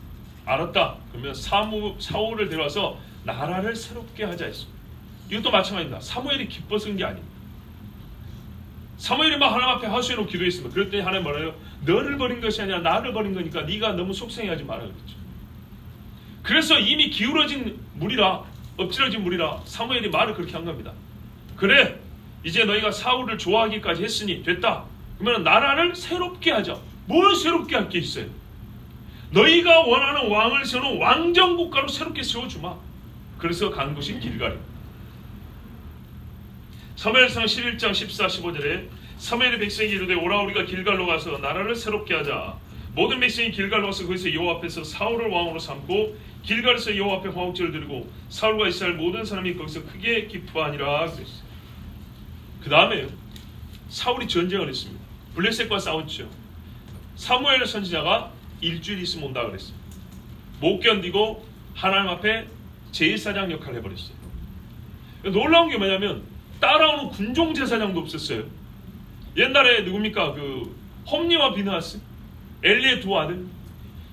알았다. 그러면 사울을 데려와서 나라를 새롭게 하자 했습니다. 이것도 마찬가지입니다. 사무엘이 기뻐서 그런 게 아닙니다. 사무엘이 막 하나님 앞에 하수해놓고 기도했습니다. 그랬더니 하나님 말해요. 너를 버린 것이 아니라 나를 버린 거니까 네가 너무 속상해하지 마라 그랬죠. 그래서 이미 기울어진 물이라, 엎질러진 물이라 사무엘이 말을 그렇게 한 겁니다. 그래, 이제 너희가 사울을 좋아하기까지 했으니 됐다. 그러면 나라를 새롭게 하자. 뭘 새롭게 할 게 있어요? 너희가 원하는 왕을 세우는 왕정국가로 새롭게 세워주마. 그래서 간 곳이 길갈입니다. 사무엘상 11장 14, 15절에 사무엘의 백성이 이르되 오라 우리가 길갈로 가서 나라를 새롭게 하자. 모든 백성이 길갈로 가서 거기서 여호와 앞에서 사울을 왕으로 삼고 길갈에서 여호와 앞에 화목제를 드리고 사울과 이스라엘 모든 사람이 거기서 크게 기뻐하니라 그랬어요. 그 다음에 사울이 전쟁을 했습니다. 블레셋과 싸웠죠. 사무엘 선지자가 일주일 있으면 온다 그랬어요. 못 견디고 하나님 앞에 제사장 역할을 해버렸어요. 놀라운 게 뭐냐면 따라오는 군종 제사장도 없었어요. 옛날에 누굽니까? 홈리와 비느하스, 엘리의 두 아들.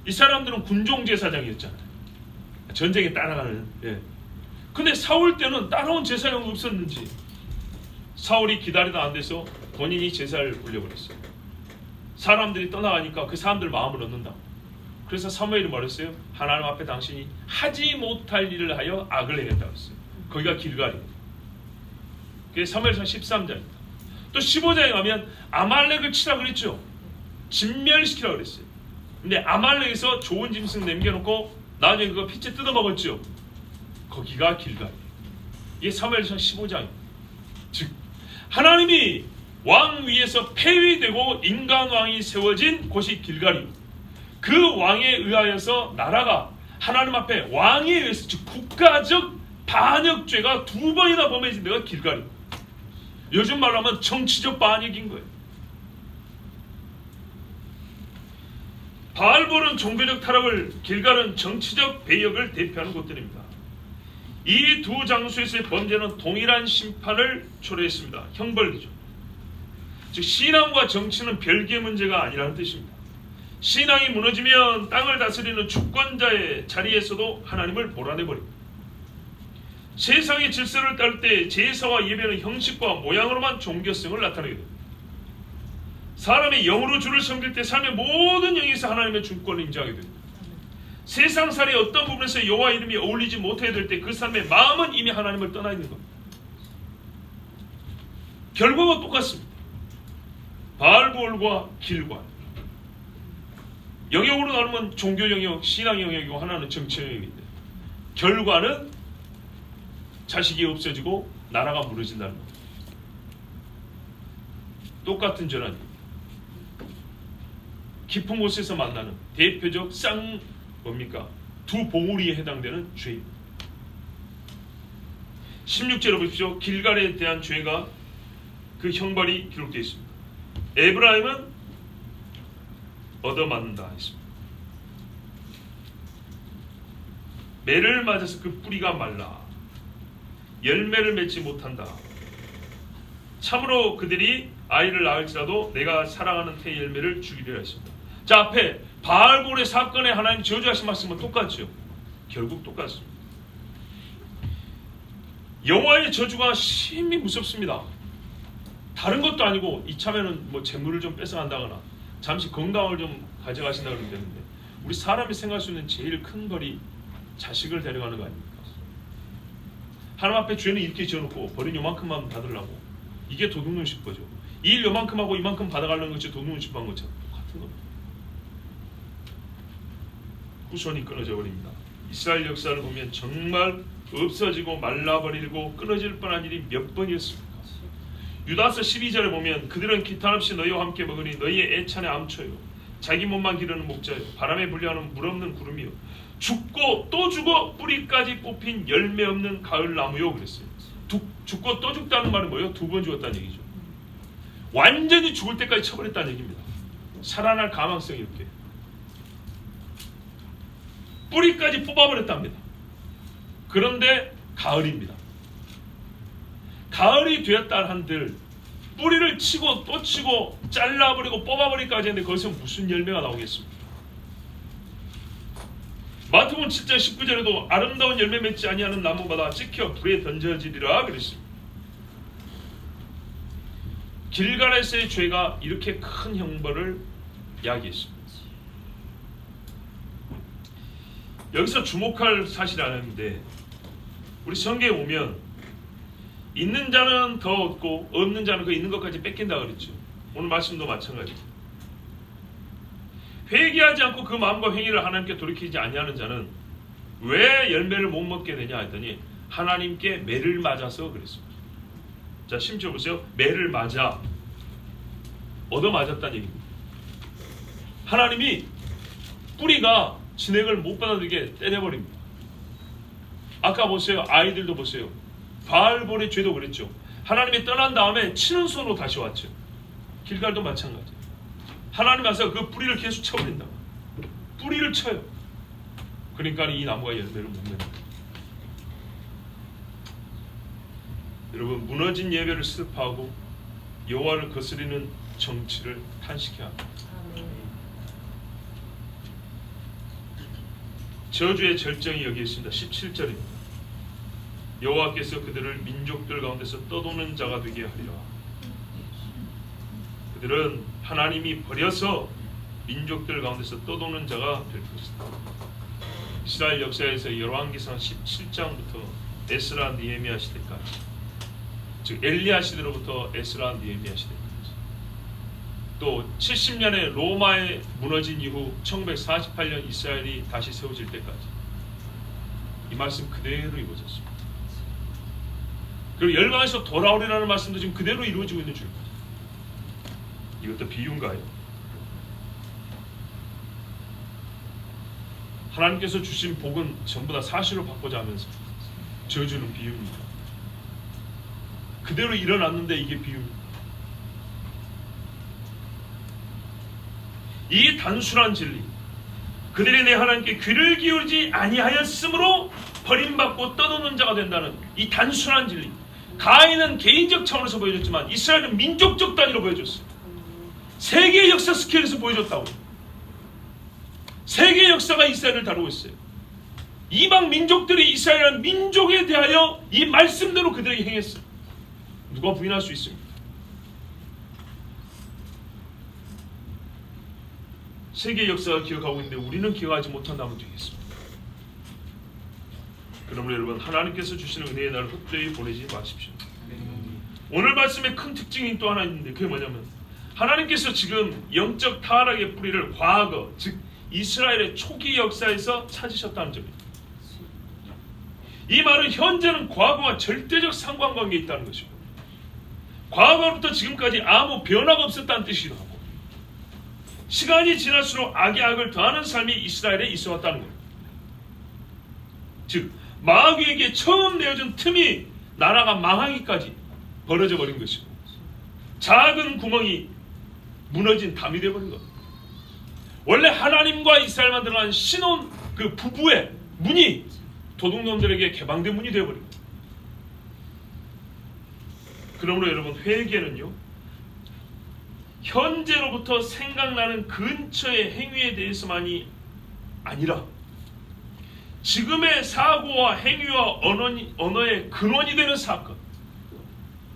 이 사람들은 군종 제사장이었잖아요. 전쟁에 따라가는. 근데 사울 때는 따라온 제사장도 없었는지 사울이 기다리다 안 돼서 본인이 제사를 올려버렸어요. 사람들이 떠나가니까 그 사람들 마음을 얻는다. 그래서 사무엘이 말했어요. 하나님 앞에 당신이 하지 못할 일을 하여 악을 행했다고 했어요. 거기가 길갈입니다. 그게 사무엘상 13장입니다. 또 15장에 가면 아말렉을 치라 그랬죠. 진멸시키라 그랬어요. 근데 아말렉에서 좋은 짐승 남겨놓고 나중에 그거 피째 뜯어먹었죠. 거기가 길갈이에요. 이게 사무엘상 15장입니다. 즉 하나님이 왕 위에서 폐위되고 인간 왕이 세워진 곳이 길갈이고 그 왕에 의하여서 나라가 하나님 앞에 왕에 의해서 즉 국가적 반역죄가 2번이나 범해진 데가 길갈이고 요즘 말로 하면 정치적 반역인 거예요. 바알볼은 종교적 타락을, 길갈은 정치적 배역을 대표하는 곳들입니다. 이 두 장소에서의 범죄는 동일한 심판을 초래했습니다. 형벌이죠. 즉 신앙과 정치는 별개의 문제가 아니라는 뜻입니다. 신앙이 무너지면 땅을 다스리는 주권자의 자리에서도 하나님을 몰아내버립니다. 세상의 질서를 따를 때 제사와 예배는 형식과 모양으로만 종교성을 나타내게 됩니다. 사람이 영으로 주를 섬길 때 삶의 모든 영에서 하나님의 주권을 인정하게 됩니다. 세상살이 어떤 부분에서 여호와 이름이 어울리지 못해야 될 때 그 사람의 마음은 이미 하나님을 떠나 있는 겁니다. 결과가 똑같습니다. 바알볼과 길과 영역으로 나누면 종교 영역, 신앙 영역이고 하나는 정치 영역인데 결과는 자식이 없어지고 나라가 무너진다는 겁니다. 똑같은 전환입니다. 깊은 곳에서 만나는 대표적 뭡니까? 두 봉우리에 해당되는 죄입니다. 16절에 보십시오. 길갈에 대한 죄가 그 형벌이 기록되어 있습니다. 에브라임은 얻어맞는다 했습니다. 매를 맞아서 그 뿌리가 말라 열매를 맺지 못한다. 참으로 그들이 아이를 낳을지라도 내가 사랑하는 태의 열매를 주기로 했습니다. 자, 앞에 바알볼의 사건에 하나님 저주하신 말씀은 똑같죠. 결국 똑같습니다. 여호와의 저주가 심히 무섭습니다. 다른 것도 아니고 이참에는 뭐 재물을 좀 뺏어간다거나 잠시 건강을 좀 가져가신다 그러면 되는데 우리 사람이 생각할 수 있는 제일 큰 벌이 자식을 데려가는 거 아닙니까? 하나님 앞에 죄는 이렇게 지어놓고 벌은 요만큼만 받으려고 이게 도둑놈식 거죠. 이 일 요만큼 하고 이만큼 받아가려는 것이 도둑놈식 한 것처럼 똑같은 겁니다. 후손이 끊어져 버립니다. 이스라엘 역사를 보면 정말 없어지고 말라버리고 끊어질 뻔한 일이 몇 번이었습니까? 유다서 12절에 보면 그들은 기탄 없이 너희와 함께 먹으니 너희의 애찬에 암초요 자기 몸만 기르는 목자요 바람에 불려하는 물 없는 구름이요 죽고 또 죽어 뿌리까지 뽑힌 열매 없는 가을 나무요 그랬어요. 죽고 또 죽다는 말은 뭐예요? 두 번 죽었다는 얘기죠. 완전히 죽을 때까지 쳐버렸다는 얘기입니다. 살아날 가망성이 없게 뿌리까지 뽑아버렸답니다. 그런데 가을입니다. 가을이 되었다 한들 뿌리를 치고 또 치고 잘라버리고 뽑아버리기까지 했는데 거기서 무슨 열매가 나오겠습니까? 마태복음 7장 19절에도 아름다운 열매 맺지 아니하는 나무마다 찍혀 불에 던져지리라 그랬습니다. 길갈에서의 죄가 이렇게 큰 형벌을 야기했습니다. 여기서 주목할 사실이 하나인데 우리 성경에 보면 있는 자는 더 얻고 없는 자는 그 있는 것까지 뺏긴다 그랬죠. 오늘 말씀도 마찬가지죠. 회개하지 않고 그 마음과 행위를 하나님께 돌이키지 아니하는 자는 왜 열매를 못 먹게 되냐 했더니 하나님께 매를 맞아서 그랬습니다. 자, 심지어 보세요. 매를 맞아 얻어맞았다는 얘기입니다. 하나님이 뿌리가 진액을 못 받아들이게 때려버립니다. 아까 보세요. 아이들도 보세요. 바알볼의 죄도 그랬죠. 하나님이 떠난 다음에 치는 손으로 다시 왔죠. 길갈도 마찬가지. 하나님 와서 그 뿌리를 계속 쳐버린다. 뿌리를 쳐요. 그러니까 이 나무가 열매를 못 맺는. 여러분, 무너진 예배를 슬퍼하고 여호와를 거스리는 정치를 탄식해야 합니다. 저주의 절정이 여기 있습니다. 17절입니다. 여호와께서 그들을 민족들 가운데서 떠도는 자가 되게 하리라. 그들은 하나님이 버려서 민족들 가운데서 떠도는 자가 될 것이다. 이스라엘 역사에서 열왕기상 17장부터 에스라 느헤미야 시대까지, 즉 엘리야 시대로부터 에스라 느헤미야 시대까지, 또 70년의 로마에 무너진 이후 1948년 이스라엘이 다시 세워질 때까지 이 말씀 그대로 이루어졌습니다. 그리고 열방에서 돌아오리라는 말씀도 지금 그대로 이루어지고 있는 줄입니다. 이것도 비유인가요? 하나님께서 주신 복은 전부 다 사실로 바꾸자 하면서 저주는 비유입니다. 그대로 일어났는데 이게 비유입니다. 이 단순한 진리, 그들이 내 하나님께 귀를 기울이지 아니하였으므로 버림받고 떠도는 자가 된다는 이 단순한 진리, 가인은 개인적 차원에서 보여줬지만 이스라엘은 민족적 단위로 보여줬어요. 세계의 역사 스케일에서 보여줬다고. 세계의 역사가 이스라엘을 다루고 있어요. 이방 민족들이 이스라엘이라는 민족에 대하여 이 말씀대로 그들에게 행했어요. 누가 부인할 수 있습니까? 세계 역사가 기억하고 있는데 우리는 기억하지 못한다면 되겠습니다. 그러므로 여러분, 하나님께서 주시는 은혜의 날을 헛되이 보내지 마십시오. 오늘 말씀의 큰 특징이 또 하나 있는데 그게 뭐냐면 하나님께서 지금 영적 타락의 뿌리를 과거, 즉 이스라엘의 초기 역사에서 찾으셨다는 점입니다. 이 말은 현재는 과거와 절대적 상관관계에 있다는 것이고 과거부터 지금까지 아무 변화가 없었다는 뜻이기도 하고 시간이 지날수록 악의 악을 더하는 삶이 이스라엘에 있어 왔다는 겁니다. 즉 마귀에게 처음 내어준 틈이 나라가 망하기까지 벌어져 버린 것이고 작은 구멍이 무너진 담이 되어버린 겁니다. 원래 하나님과 이스라엘만 들어간 신혼 그 부부의 문이 도둑놈들에게 개방된 문이 되어버린 겁니다. 그러므로 여러분, 회개는요 현재로부터 생각나는 근처의 행위에 대해서만이 아니라 지금의 사고와 행위와 언어의 근원이 되는 사건,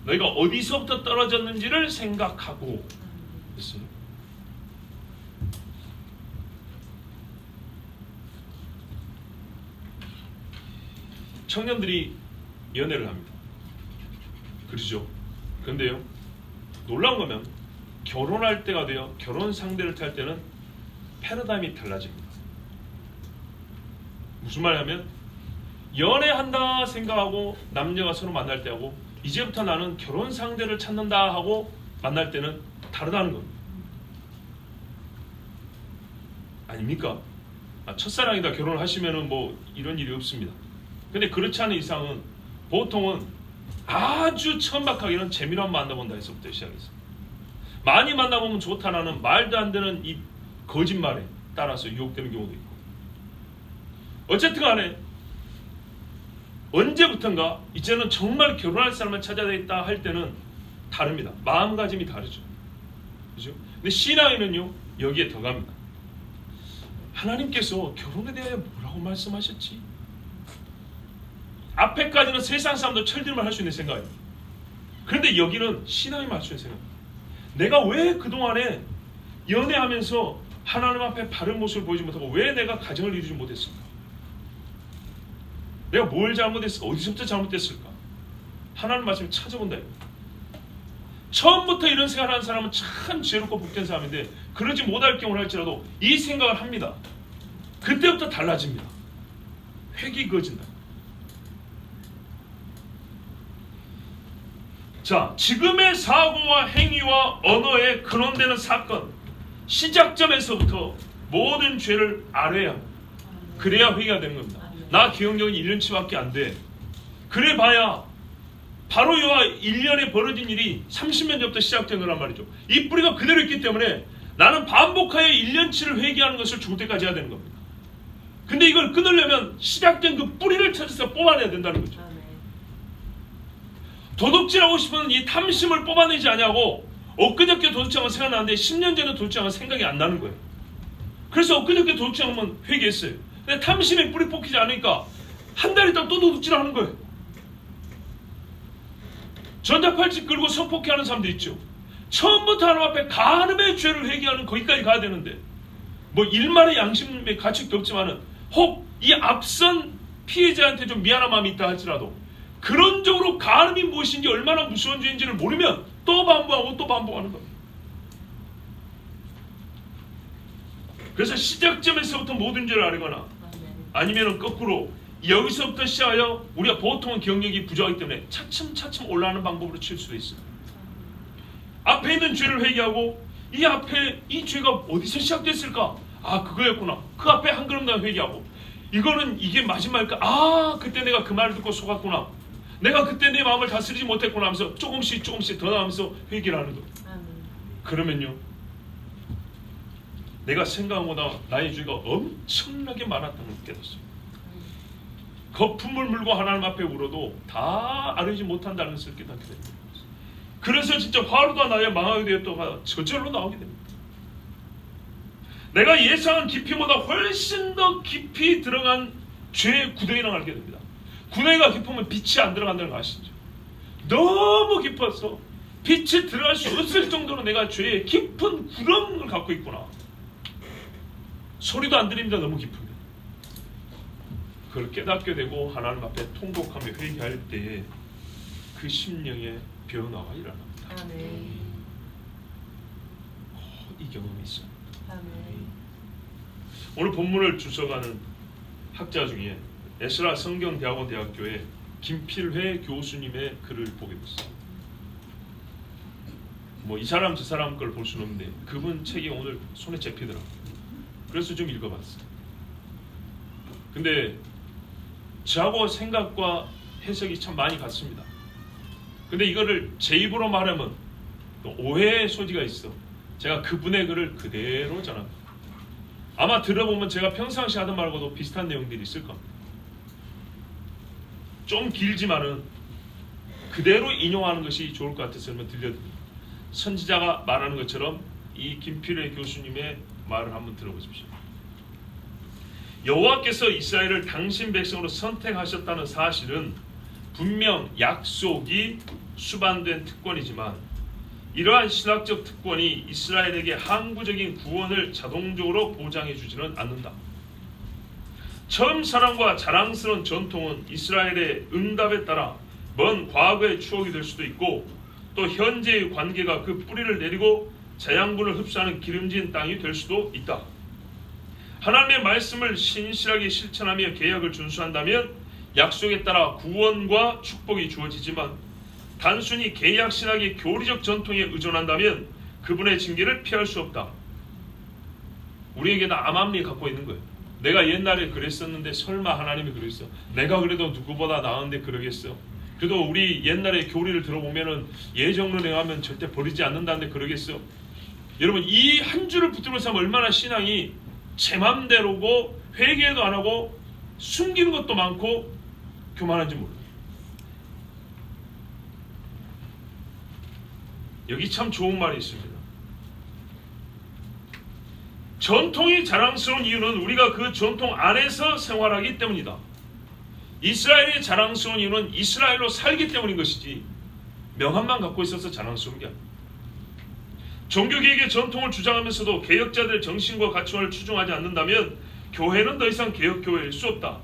너희가 어디서부터 떨어졌는지를 생각하고 있어요. 청년들이 연애를 합니다. 그렇죠? 그런데요, 놀라운 거면 결혼할 때가 돼요. 결혼 상대를 탈 때는 패러다임이 달라집니다. 무슨 말이냐면 연애한다 생각하고 남녀가 서로 만날 때하고 이제부터 나는 결혼 상대를 찾는다 하고 만날 때는 다르다는 겁니다. 아닙니까? 첫사랑이다 결혼을 하시면은 뭐 이런 일이 없습니다. 근데 그렇지 않은 이상은 보통은 아주 천박하게는 재미로 만나본다 해서부터 시작했어요. 많이 만나보면 좋다라는 말도 안 되는 이 거짓말에 따라서 유혹되는 경우도 있고, 어쨌든 간에 언제부턴가 이제는 정말 결혼할 사람을 찾아야 되겠다 할 때는 다릅니다. 마음가짐이 다르죠. 그죠? 근데 신앙에는요 여기에 더 갑니다. 하나님께서 결혼에 대하여 뭐라고 말씀하셨지? 앞에까지는 세상 사람도 철들만 할 수 있는 생각이에요. 그런데 여기는 신앙이 맞추는 생각입니다. 내가 왜 그동안에 연애하면서 하나님 앞에 바른 모습을 보이지 못하고 왜 내가 가정을 이루지 못했을까? 내가 뭘 잘못했을까? 어디서부터 잘못됐을까? 하나님 말씀을 찾아본다. 처음부터 이런 생각을 하는 사람은 참 지혜롭고 복된 사람인데 그러지 못할 경우를 할지라도 이 생각을 합니다. 그때부터 달라집니다. 획이 그어진다. 자, 지금의 사고와 행위와 언어에 근원되는 사건, 시작점에서부터 모든 죄를 알아야 합니다. 그래야 회개가 되는 겁니다. 나 기억력이 1년치밖에 안 돼. 그래 봐야 바로 이와 1년에 벌어진 일이 30년 전부터 시작된 거란 말이죠. 이 뿌리가 그대로 있기 때문에 나는 반복하여 1년치를 회개하는 것을 죽을 때까지 해야 되는 겁니다. 근데 이걸 끊으려면 시작된 그 뿌리를 찾아서 뽑아내야 된다는 거죠. 도둑질하고 싶은 이 탐심을 뽑아내지 않냐고 엊그저께 도둑질한 건 생각나는데 10년 전에 도둑질한 건 생각이 안 나는 거예요. 그래서 엊그저께 도둑질한 건 회개했어요. 근데 탐심의 뿌리 뽑히지 않으니까 한 달 있다 또 도둑질하는 거예요. 전자팔찌 끌고 성폭행하는 사람들 있죠. 처음부터 하나님 앞에 간음의 죄를 회개하는 거기까지 가야 되는데 뭐 일말의 양심의 가책도 없지만은 혹 이 앞선 피해자한테 좀 미안한 마음이 있다 할지라도 그런 쪽으로 간음이 무엇인지 얼마나 무서운 죄인지를 모르면 또 반복하고 또 반복하는 겁니다. 그래서 시작점에서부터 모든 죄를 알거나 아니면 거꾸로 여기서부터 시작하여 우리가 보통은 기억력이 부족하기 때문에 차츰차츰 올라가는 방법으로 칠 수도 있어요. 앞에 있는 죄를 회개하고 이 앞에 이 죄가 어디서 시작됐을까? 아 그거였구나. 그 앞에 한 걸음 더 회개하고 이거는 이게 마지막일까? 아 그때 내가 그 말을 듣고 속았구나. 내가 그때 내 마음을 다스리지 못했구나 하면서 조금씩 더 나가면서 회개를 하는 거예요. 그러면요 내가 생각한 것보다 나의 죄가 엄청나게 많았다는 걸 깨닫습니다. 거품을 물고 하나님 앞에 울어도 다 아뢰지 못한다는 것을 깨닫게 됩니다. 그래서 진짜 화로가 나야 망하게 되었다가 저절로 나오게 됩니다. 내가 예상한 깊이보다 훨씬 더 깊이 들어간 죄의 구덩이를 알게 됩니다. 구덩이가 깊으면 빛이 안 들어간다는 거 아시죠? 너무 깊어서 빛이 들어갈 수 없을 정도로 내가 죄의 깊은 구덩을 갖고 있구나. 소리도 안 들립니다. 너무 깊은데. 그걸 깨닫게 되고 하나님 앞에 통곡하며 회개할 때에 그 심령의 변화가 일어납니다. 아멘. 이 경험이 있어요. 아멘. 오늘 본문을 주석하는 학자 중에 에스라 성경대학원 대학교의 김필회 교수님의 글을 보게 됐어요. 뭐 이 사람 저 사람 걸 볼 수는 없는데 그분 책이 오늘 손에 잡히더라고요. 그래서 좀 읽어봤어요. 근데 저하고 생각과 해석이 참 많이 같습니다. 근데 이거를 제 입으로 말하면 또 오해의 소지가 있어. 제가 그분의 글을 그대로 전합니다. 아마 들어보면 제가 평상시 하던 말과도 비슷한 내용들이 있을 겁니다. 좀 길지만은 그대로 인용하는 것이 좋을 것 같아서 들려드립니다. 선지자가 말하는 것처럼 이 김필회 교수님의 말을 한번 들어보십시오. 여호와께서 이스라엘을 당신 백성으로 선택하셨다는 사실은 분명 약속이 수반된 특권이지만 이러한 신학적 특권이 이스라엘에게 항구적인 구원을 자동적으로 보장해 주지는 않는다. 처음 사랑과 자랑스러운 전통은 이스라엘의 응답에 따라 먼 과거의 추억이 될 수도 있고 또 현재의 관계가 그 뿌리를 내리고 자양분을 흡수하는 기름진 땅이 될 수도 있다. 하나님의 말씀을 신실하게 실천하며 계약을 준수한다면 약속에 따라 구원과 축복이 주어지지만 단순히 계약 신학의 교리적 전통에 의존한다면 그분의 징계를 피할 수 없다. 우리에게 다 암암리 갖고 있는 거예요. 내가 옛날에 그랬었는데 설마 하나님이 그랬어? 내가 그래도 누구보다 나은데 그러겠어? 그래도 우리 옛날에 교리를 들어보면은 예정론 행하면 절대 버리지 않는다는데 그러겠어? 여러분 이 한 줄을 붙들면서 얼마나 신앙이 제 맘대로고 회개도 안 하고 숨기는 것도 많고 교만한지 몰라요. 여기 참 좋은 말이 있습니다. 전통이 자랑스러운 이유는 우리가 그 전통 안에서 생활하기 때문이다. 이스라엘이 자랑스러운 이유는 이스라엘로 살기 때문인 것이지 명함만 갖고 있어서 자랑스러운 게 아닙니다. 종교개혁의 전통을 주장하면서도 개혁자들의 정신과 가치관을 추종하지 않는다면 교회는 더 이상 개혁교회일 수 없다.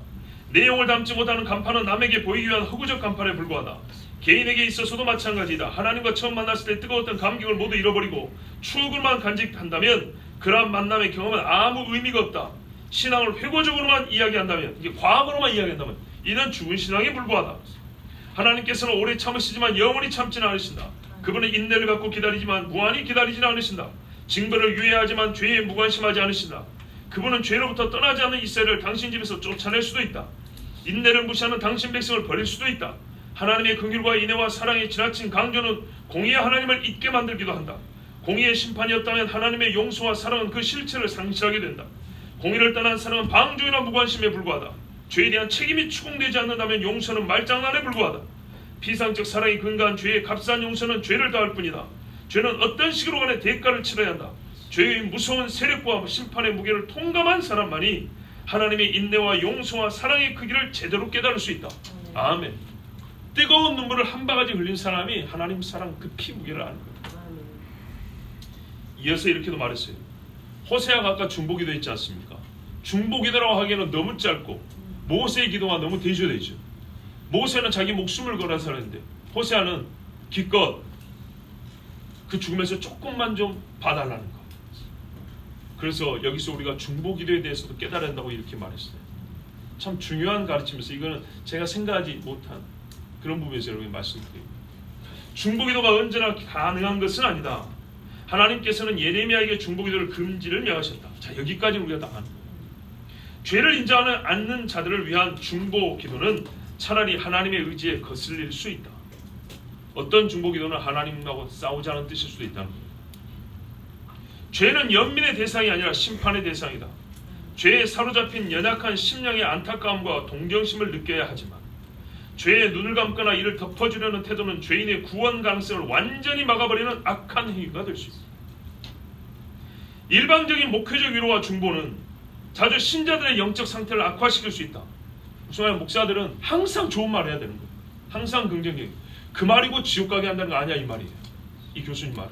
내용을 담지 못하는 간판은 남에게 보이기 위한 허구적 간판에 불과하다. 개인에게 있어서도 마찬가지이다. 하나님과 처음 만났을 때 뜨거웠던 감격을 모두 잃어버리고 추억을만 간직한다면 그러한 만남의 경험은 아무 의미가 없다. 신앙을 회고적으로만 이야기한다면, 이게 과거로만 이야기한다면 이는 죽은 신앙에 불과하다. 하나님께서는 오래 참으시지만 영원히 참지는 않으신다. 그분은 인내를 갖고 기다리지만 무한히 기다리지는 않으신다. 징벌을 유예하지만 죄에 무관심하지 않으신다. 그분은 죄로부터 떠나지 않는 이스라엘을 당신 집에서 쫓아낼 수도 있다. 인내를 무시하는 당신 백성을 버릴 수도 있다. 하나님의 긍휼과 인애와 사랑의 지나친 강조는 공의의 하나님을 잊게 만들기도 한다. 공의의 심판이 없다면 하나님의 용서와 사랑은 그 실체를 상실하게 된다. 공의를 떠난 사랑은 방종이나 무관심에 불과하다. 죄에 대한 책임이 추궁되지 않는다면 용서는 말장난에 불과하다. 피상적 사랑이 근거한 죄의 값싼 용서는 죄를 더할 뿐이다. 죄는 어떤 식으로 간에 대가를 치러야 한다. 죄의 무서운 세력과 심판의 무게를 통감한 사람만이 하나님의 인내와 용서와 사랑의 크기를 제대로 깨달을 수 있다. 아멘. 뜨거운 눈물을 한 바가지 흘린 사람이 하나님 사랑 그 피 무게를 아는 거예요. 이어서 이렇게도 말했어요. 호세아가 아까 중보기도 했지 않습니까? 중보기도라고 하기에는 너무 짧고 모세의 기도가 너무 대조되죠. 모세는 자기 목숨을 걸은 사람인데 호세아는 기껏 그 죽음에서 조금만 좀 봐달라는 거. 그래서 여기서 우리가 중보기도에 대해서도 깨달아야 한다고 이렇게 말했어요. 참 중요한 가르침에서 이거는 제가 생각하지 못한 그런 부분에서 여러분이 말씀드립니다. 중보기도가 언제나 가능한 것은 아니다. 하나님께서는 예레미야에게 중보기도를 금지를 명하셨다. 자, 여기까지 우리가 다 아는 거예요. 죄를 인정하지 않는 자들을 위한 중보기도는 차라리 하나님의 의지에 거슬릴 수 있다. 어떤 중보기도는 하나님하고 싸우자는 뜻일 수도 있다는 거예요. 죄는 연민의 대상이 아니라 심판의 대상이다. 죄에 사로잡힌 연약한 심령의 안타까움과 동정심을 느껴야 하지만 죄에 눈을 감거나 이를 덮어주려는 태도는 죄인의 구원 가능성을 완전히 막아버리는 악한 행위가 될 수 있습니다. 일방적인 목회적 위로와 중보는 자주 신자들의 영적 상태를 악화시킬 수 있다. 무슨 말이야? 목사들은 항상 좋은 말 해야 되는 거예요. 항상 긍정적인. 그 말이고 지옥 가게 한다는 거 아니야 이 말이에요. 이 교수님 말이.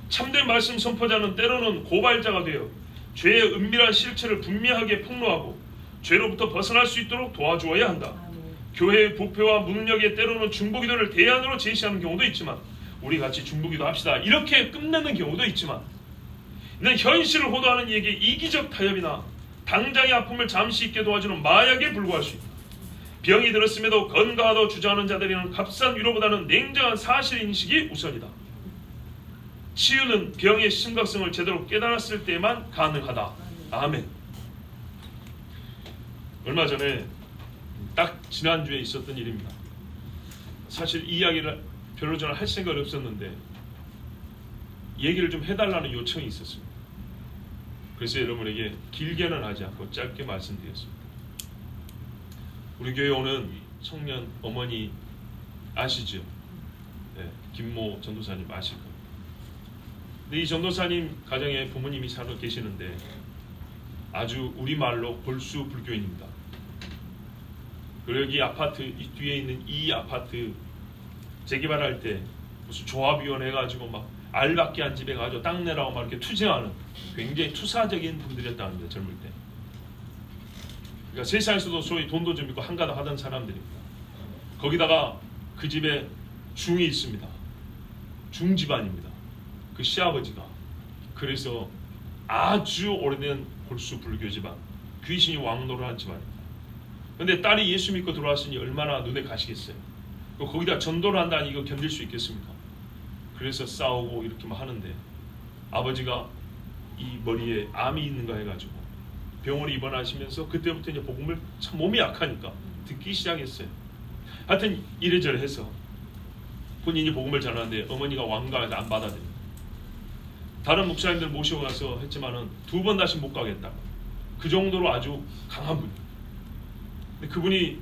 참된 말씀 선포자는 때로는 고발자가 되어 죄의 은밀한 실체를 분명하게 폭로하고 죄로부터 벗어날 수 있도록 도와주어야 한다. 교회의 부패와 무능력에 때로는 중보기도를 대안으로 제시하는 경우도 있지만 우리 같이 중보기도 합시다 이렇게 끝내는 경우도 있지만 이는 현실을 호도하는 이에게 이기적 타협이나 당장의 아픔을 잠시 잊게 도와주는 마약에 불과할 수 있다. 병이 들었음에도 건강하다고 주장하는 자들에게는 값싼 위로보다는 냉정한 사실인식이 우선이다. 치유는 병의 심각성을 제대로 깨달았을 때만 가능하다. 아멘. 얼마 전에 딱 지난주에 있었던 일입니다. 사실 이 이야기를 별로 저는 할 생각이 없었는데 얘기를 좀 해달라는 요청이 있었습니다. 그래서 여러분에게 길게는 하지 않고 짧게 말씀드렸습니다. 우리 교회 오는 청년 어머니 아시죠? 네, 김모 전도사님 아실 겁니다. 근데 이 전도사님 가정에 부모님이 살고 계시는데 아주 우리말로 골수 불교인입니다. 그리고 여기 아파트 이 뒤에 있는 이 아파트 재개발할 때 무슨 조합위원회 해가지고 막 알밖에 안 집에 가지고 땅 내라고 막 이렇게 투쟁하는 굉장히 투사적인 분들이었다는데 젊을 때. 그러니까 세상에서도 소위 돈도 좀 있고 한가닥 하던 사람들입니다. 거기다가 그 집에 중이 있습니다. 중 집안입니다. 그 시아버지가. 그래서 아주 오래된 골수 불교 집안, 귀신이 왕노를 한 집안입니다. 근데 딸이 예수 믿고 들어왔으니 얼마나 눈에 가시겠어요. 거기다 전도를 한다니 이거 견딜 수 있겠습니까? 그래서 싸우고 이렇게 막 하는데 아버지가 이 머리에 암이 있는가 해가지고 병원에 입원하시면서 그때부터 이제 복음을 참 몸이 약하니까 듣기 시작했어요. 하여튼 이래저래 해서 본인이 복음을 전하는데 어머니가 완강해서 안 받아들입니다. 다른 목사님들 모시고 가서 했지만은 2번 다시 못 가겠다. 그 정도로 아주 강한 분이에요. 근데 그분이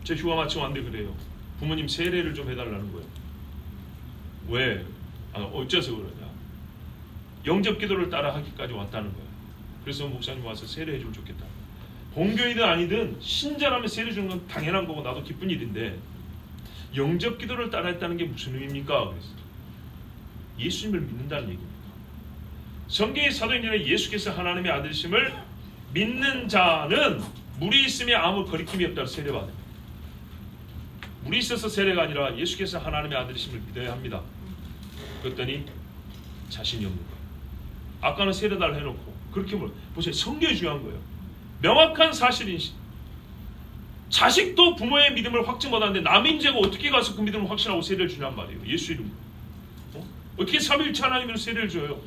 제 휴가 마치고 왔는데 그래요. 부모님 세례를 좀 해달라는 거예요. 왜? 어째서 그러냐? 영접기도를 따라 하기까지 왔다는 거예요. 그래서 목사님 와서 세례해주면 좋겠다. 본교이든 아니든 신자라면 세례 주는 건 당연한 거고 나도 기쁜 일인데 영접기도를 따라 했다는 게 무슨 의미입니까? 그랬어요. 예수님을 믿는다는 얘기입니다. 성경의 사도행전에 예수께서 하나님의 아들이심을 믿는 자는 물이 있음에 아무 거리낌이 없다고 세례받아요. 물이 있어서 세례가 아니라 예수께서 하나님의 아들이심을 믿어야 합니다. 그랬더니 자신이 없는 거예요. 아까는 세례달 해놓고 그렇게 보세요. 성경이 중요한 거예요. 명확한 사실인식. 자식도 부모의 믿음을 확증 못하는데 남인 제가 어떻게 가서 그 믿음을 확신하고 세례를 주냔 말이에요. 예수 이름으로. 어떻게 삼위일체 하나님으로 세례를 줘요?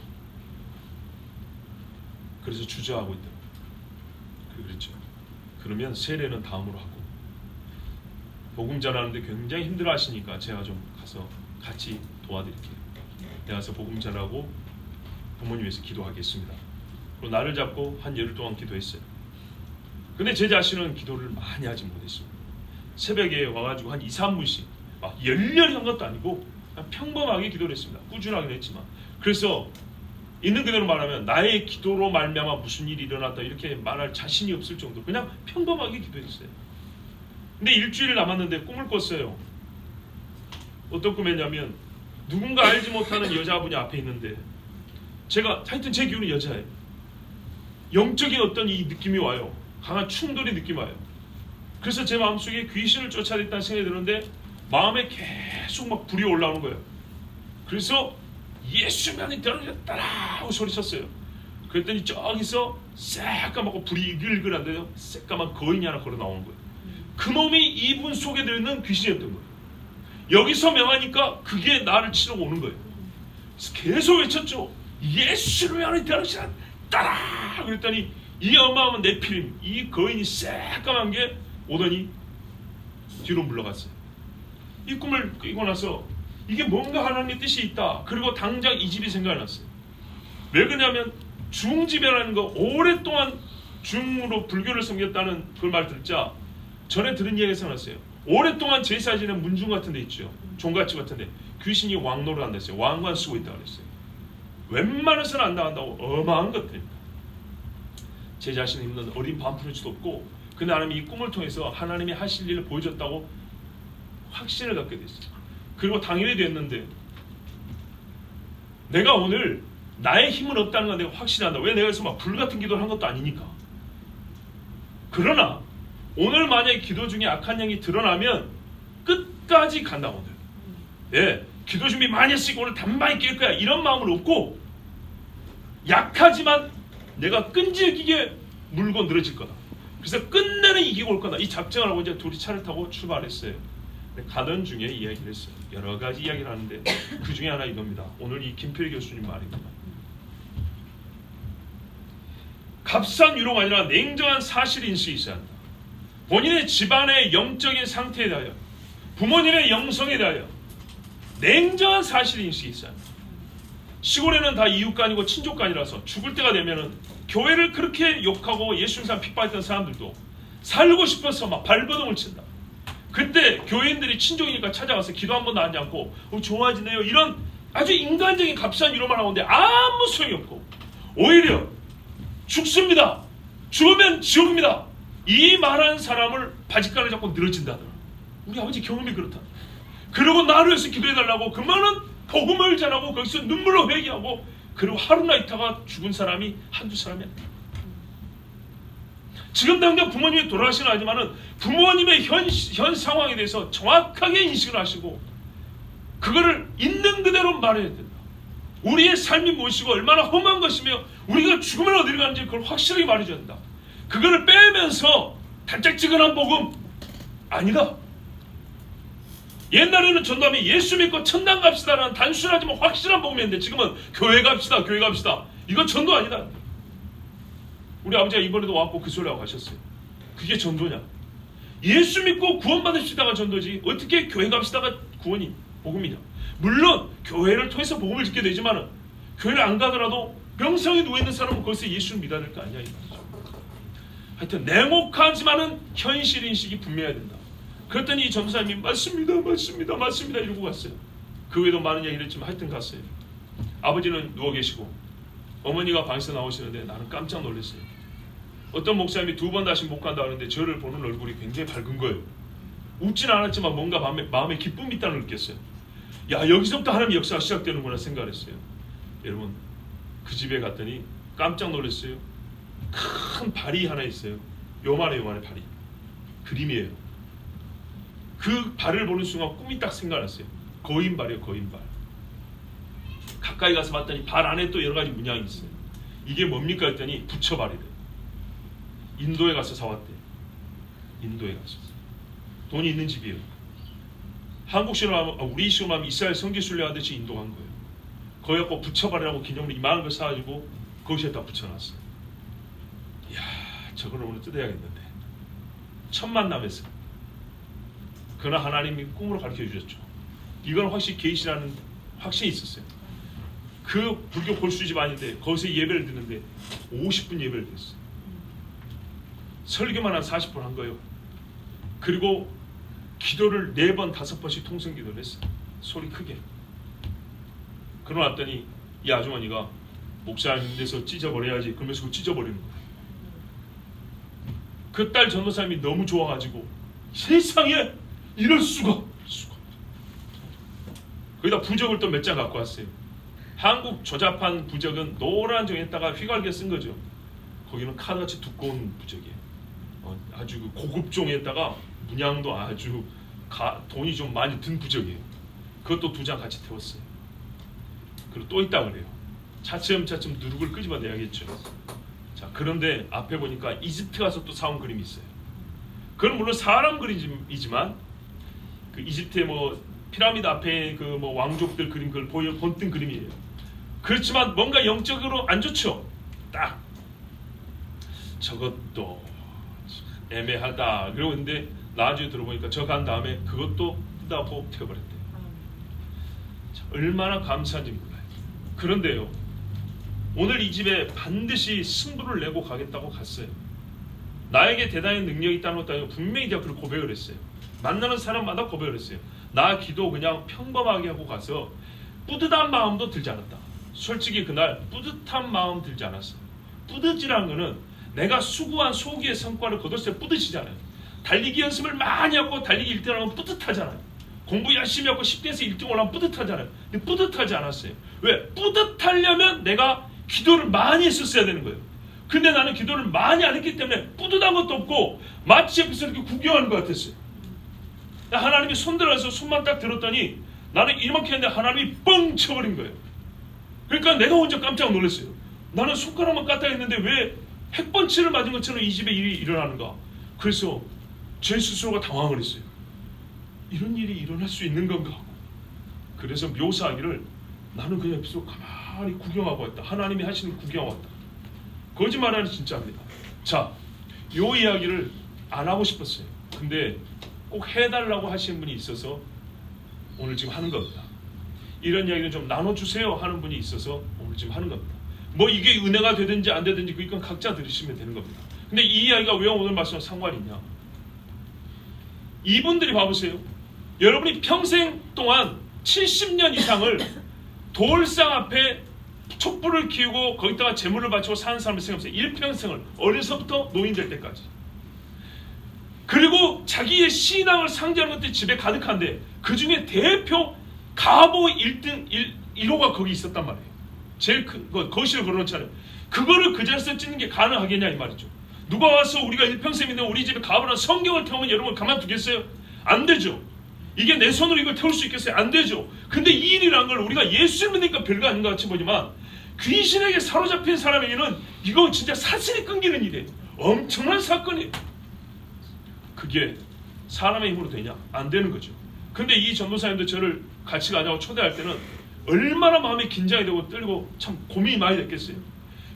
그래서 주저하고 있다. 그렇죠. 그러면 세례는 다음으로 하고 복음 전하는데 굉장히 힘들어 하시니까 제가 좀 가서 같이 도와드릴게요. 내가 가서 복음 전하고 부모님 위해서 기도하겠습니다. 그리고 나를 잡고 한 열흘 동안 기도했어요. 근데 제 자신은 기도를 많이 하지 못했습니다. 새벽에 와가지고 한 2, 3분씩 막 열렬히 한 것도 아니고 그냥 평범하게 기도를 했습니다. 꾸준하긴 했지만. 그래서 있는 그대로 말하면 나의 기도로 말미암아 무슨 일이 일어났다 이렇게 말할 자신이 없을 정도 그냥 평범하게 기도했어요. 근데 일주일 남았는데 꿈을 꿨어요. 어떤 꿈이었냐면 누군가 알지 못하는 여자분이 앞에 있는데 제가 하여튼 제 기운은 여자예요. 영적인 어떤 이 느낌이 와요. 강한 충돌의 느낌이 와요. 그래서 제 마음속에 귀신을 쫓아냈다는 생각이 드는데 마음에 계속 막 불이 올라오는 거예요. 그래서 예수만이 떨어졌다라 하고 소리쳤어요. 그랬더니 저기서 새까맣고 불이 이글이글한데요. 새까만 거인이 하나 걸어 나오는 거예요. 그놈이 이분 속에 들어있는 귀신이었던 거예요. 여기서 명하니까 그게 나를 치려고 오는 거예요. 그래서 계속 외쳤죠. 예수를 위하여 떨어지라 따라. 그랬더니 이 어마어마한 네피림, 이 거인이 새까만 게 오더니 뒤로 물러갔어요. 이 꿈을 꾸고 나서 이게 뭔가 하나님의 뜻이 있다. 그리고 당장 이 집이 생각이 났어요. 왜 그러냐면 중집이라는 거 오랫동안 중으로 불교를 섬겼다는 그걸 말 듣자 전에 들은 이야기가 생각났어요. 오랫동안 제사 지낸 문중 같은 데 있죠. 종갓집 같은 데 귀신이 왕노를 한다 했어요. 왕관 쓰고 있다고 그랬어요. 웬만해서는 안 나간다고 어마한 것들입니다. 제 자신이 있는 어린 반푼일지도 없고 근데 하나님이 이 꿈을 통해서 하나님이 하실 일을 보여줬다고 확신을 갖게 됐어요. 그리고 당일이 됐는데 내가 오늘 나의 힘은 없다는 건 내가 확신한다. 왜? 내가 그래서 막 불같은 기도를 한 것도 아니니까. 그러나 오늘 만약에 기도 중에 악한 영이 드러나면 끝까지 간다 오늘. 예, 기도 준비 많이 했으니까 오늘 단만히 깰 거야 이런 마음을 없고, 약하지만 내가 끈질기게 물고 늘어질 거다. 그래서 끝내는 이기고 올 거다. 이 작정을 하고 이제 둘이 차를 타고 출발했어요. 가던 중에 이야기를 했어요. 여러 가지 이야기를 하는데 그 중에 하나 이겁니다. 오늘 이 김필 교수님 말입니다. 값싼 위로가 아니라 냉정한 사실인식이 있어야 한다. 본인의 집안의 영적인 상태에 대하여, 부모님의 영성에 대하여 냉정한 사실인식이 있어야 한다. 시골에는 다 이웃간이고 친족간이라서 죽을 때가 되면은 교회를 그렇게 욕하고 예수님 사람 핍박했던 사람들도 살고 싶어서 막 발버둥을 친다. 그때 교회인들이 친족이니까 찾아가서 기도 한 번도 하지 않고 좋아지네요 이런 아주 인간적인 값싼 위로만 하는데 아무 소용이 없고, 오히려 죽습니다, 죽으면 지옥입니다 이 말하는 사람을 바짓가를 잡고 늘어진다더라. 우리 아버지 경험이 그렇다. 그리고 나를 위해서 기도해달라고 그 많은 복음을 전하고 거기서 눈물로 회개하고, 그리고 하루나 있다가 죽은 사람이 한두 사람이 아니다. 지금 당장 부모님이 돌아가시는 하지만은 부모님의 현 상황에 대해서 정확하게 인식을 하시고 그거를 있는 그대로 말해야 된다. 우리의 삶이 무엇이고 얼마나 험한 것이며 우리가 죽으면 어디로 가는지 그걸 확실하게 말해줘야 된다. 그거를 빼면서 단짝지근한 복음 아니다. 옛날에는 전도하면 예수 믿고 천당 갑시다라는 단순하지만 확실한 복음이었는데 지금은 교회 갑시다 교회 갑시다 이거 전도 아니다. 우리 아버지가 이번에도 와갖고 그 소리 하고 가셨어요. 그게 전도냐? 예수 믿고 구원받으시다가 전도지 어떻게 교회 갑시다가 구원이 복음이냐? 물론 교회를 통해서 복음을 듣게 되지만 교회를 안 가더라도 병상에 누워있는 사람은 거기서 예수를 믿어야 될 거 아니야 이 말이죠. 하여튼 냉혹하지만은 현실인식이 분명해야 된다. 그랬더니 이 전도사님이 맞습니다 이러고 갔어요. 그 외에도 많은 얘기를 했지만 하여튼 갔어요. 아버지는 누워 계시고 어머니가 방에서 나오시는데 나는 깜짝 놀랐어요. 어떤 목사님이 2번 다시 못 간다 하는데 저를 보는 얼굴이 굉장히 밝은 거예요. 웃지는 않았지만 뭔가 마음에 기쁨이 있다는 걸 느꼈어요. 야, 여기서부터 하나님의 역사가 시작되는구나 생각했어요. 여러분, 그 집에 갔더니 깜짝 놀랐어요. 큰 발이 하나 있어요. 요만해 발이. 그림이에요. 그 발을 보는 순간 꿈이 딱 생각났어요. 거인발이에요, 거인발. 가까이 가서 봤더니 발 안에 또 여러 가지 문양이 있어요. 이게 뭡니까 했더니 부처발이래요. 인도에 가서 사왔대. 인도에 가서. 돈이 있는 집이에요. 한국식으로 하면, 우리 식으로 하면 이스라엘 성지순례 하듯이 인도 간 거예요. 거기 갖고 부처발이라고 기념으로 이만한 걸 사가지고 거기에다 붙여놨어요. 이야, 저걸 오늘 뜯어야겠는데. 첫 만남에서. 그러나 하나님이 꿈으로 가르쳐 주셨죠. 이건 확실히 계시라는 확신이 있었어요. 그 불교 골수 집안인데 거기서 예배를 드는데 50분 예배를 드렸어요. 설교만 한 40분 한 거예요. 그리고 기도를 4번 5번씩 통성 기도를 했어요. 소리 크게. 그러고 났더니 이 아주머니가 목사님에서 찢어버려야지 그러면서 그거 찢어버리는 거예요. 그 딸 전도사님이 너무 좋아가지고 세상에 이럴 수가. 거기다 부적을 또 몇 장 갖고 왔어요. 한국 조잡한 부적은 노란 종에다가 휘갈게 쓴 거죠. 거기는 칼같이 두꺼운 부적이에요. 아주 고급 종에다가 문양도 아주 돈이 좀 많이 든 부적이에요. 그것도 2장 같이 태웠어요. 그리고 또 있다 그래요. 차츰차츰 누룩을 끄집어내야겠죠. 자, 그런데 앞에 보니까 이집트 가서 또 사온 그림이 있어요. 그건 물론 사람 그림이지만 그 이집트의 피라미드 앞에 그 왕족들 그림 그걸 본뜬 그림이에요. 그렇지만 뭔가 영적으로 안 좋죠. 딱 저것도 애매하다. 그리고 근데 나중에 들어보니까 저 간 다음에 그것도 뜯어보고 태워버렸대요. 얼마나 감사한지 몰라요. 그런데요, 오늘 이 집에 반드시 승부를 내고 가겠다고 갔어요. 나에게 대단한 능력이 있다는 것도 아니고 분명히 제가 그걸 고백을 했어요. 만나는 사람마다 고백을 했어요. 나 기도 그냥 평범하게 하고 가서 뿌듯한 마음도 들지 않았다. 솔직히 그날 뿌듯한 마음 들지 않았어요. 뿌듯이라는 거는 내가 수고한 소기의 성과를 거뒀을 때 뿌듯이잖아요. 달리기 연습을 많이 하고 달리기 1등하면 뿌듯하잖아요. 공부 열심히 하고 10대에서 1등 올라면 뿌듯하잖아요. 근데 뿌듯하지 않았어요. 왜? 뿌듯하려면 내가 기도를 많이 했었어야 되는 거예요. 근데 나는 기도를 많이 안 했기 때문에 뿌듯한 것도 없고 마치 옆에서 이렇게 구경하는 것 같았어요. 하나님이 손 들어서 손만 딱 들었더니 나는 이렇게 했는데 하나님이 뻥 쳐버린 거예요. 그러니까 내가 혼자 깜짝 놀랐어요. 나는 손가락만 까딱 했는데 왜 핵번치를 맞은 것처럼 이 집에 일이 일어나는가. 그래서 제 스스로가 당황을 했어요. 이런 일이 일어날 수 있는 건가. 그래서 묘사하기를 나는 그냥 옆에서 가만히 구경하고 왔다. 하나님이 하시는 구경하고 왔다. 거짓말하는 진짜입니다. 자, 요 이야기를 안 하고 싶었어요. 근데 꼭 해달라고 하시는 분이 있어서 오늘 지금 하는 겁니다. 이런 이야기를 좀 나눠주세요 하는 분이 있어서 오늘 지금 하는 겁니다. 뭐 이게 은혜가 되든지 안 되든지 그건 각자 들으시면 되는 겁니다. 근데 이 이야기가 왜 오늘 말씀과 상관이 있냐. 이분들이 봐보세요. 여러분이 평생 동안 70년 이상을 돌상 앞에 촛불을 키우고 거기다가 재물을 바치고 사는 사람을 생각해보세요. 일평생을 어려서부터 노인 될 때까지. 그리고 자기의 신앙을 상징하는 것들이 집에 가득한데 그 중에 대표 가보 1등 1호가 거기 있었단 말이에요. 제일 큰 거실을 걸어놓잖아요. 그거를 그 자리에서 찍는 게 가능하겠냐 이 말이죠. 누가 와서 우리가 일평생인데 우리 집에 가보나 성경을 태우면 여러분 가만두겠어요? 안 되죠. 이게 내 손으로 이걸 태울 수 있겠어요? 안 되죠. 근데 이 일이란 걸 우리가 예수를 믿으니까 별거 아닌 것 같이 보지만 귀신에게 사로잡힌 사람에게는 이거 진짜 사슬이 끊기는 일이에요. 엄청난 사건이에요. 그게 사람의 힘으로 되냐? 안 되는 거죠. 근데 이 전도사님도 저를 같이 가자고 초대할 때는 얼마나 마음이 긴장이 되고 떨고 참 고민이 많이 됐겠어요.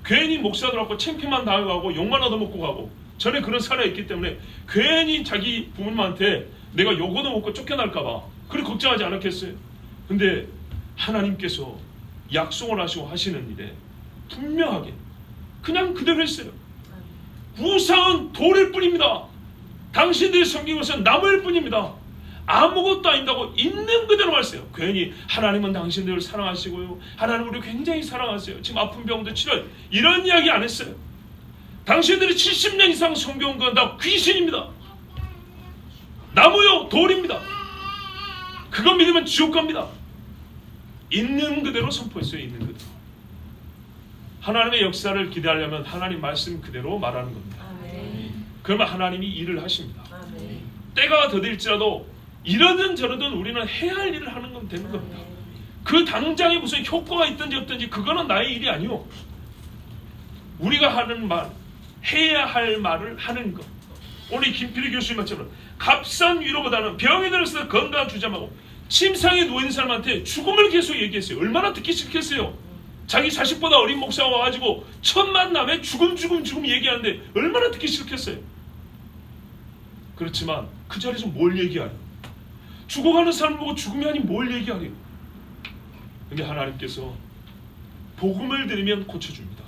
괜히 목사들하고 창피만 당하고 욕만 얻어먹고 가고 전에 그런 사례가 있기 때문에 괜히 자기 부모님한테 내가 욕 얻어먹고 쫓겨날까봐 그래 걱정하지 않았겠어요. 근데 하나님께서 약속을 하시고 하시는 일에 분명하게 그냥 그대로 했어요. 우상은 돌일 뿐입니다. 당신들이 섬긴 것은 나무일 뿐입니다. 아무것도 아닌다고 있는 그대로 말했어요. 괜히 하나님은 당신들을 사랑하시고요. 하나님 우리 굉장히 사랑하세요. 지금 아픈 병도 치료해. 이런 이야기 안 했어요. 당신들이 70년 이상 섬겨온 건 다 귀신입니다. 나무요 돌입니다. 그거 믿으면 지옥 갑니다. 있는 그대로 선포했어요. 있는 그대로. 하나님의 역사를 기대하려면 하나님 말씀 그대로 말하는 겁니다. 그러면 하나님이 일을 하십니다. 때가 더딜지라도 이러든 저러든 우리는 해야 할 일을 하는 건 되는 겁니다. 그 당장에 무슨 효과가 있든지 없든지 그거는 나의 일이 아니요. 우리가 하는 말, 해야 할 말을 하는 것. 오늘 김필희 교수님 말처럼 값싼 위로보다는 병이 들어서 건강 주장하고 침상에 누워있는 사람한테 죽음을 계속 얘기했어요. 얼마나 듣기 싫겠어요. 자기 자식보다 어린 목사가 와가지고 첫 만남에 죽음 얘기하는데 얼마나 듣기 싫겠어요. 그렇지만 그 자리에서 뭘 얘기하려. 죽어가는 사람 보고 죽음이 아닌 뭘 얘기하려. 근데 하나님께서 복음을 들으면 고쳐줍니다.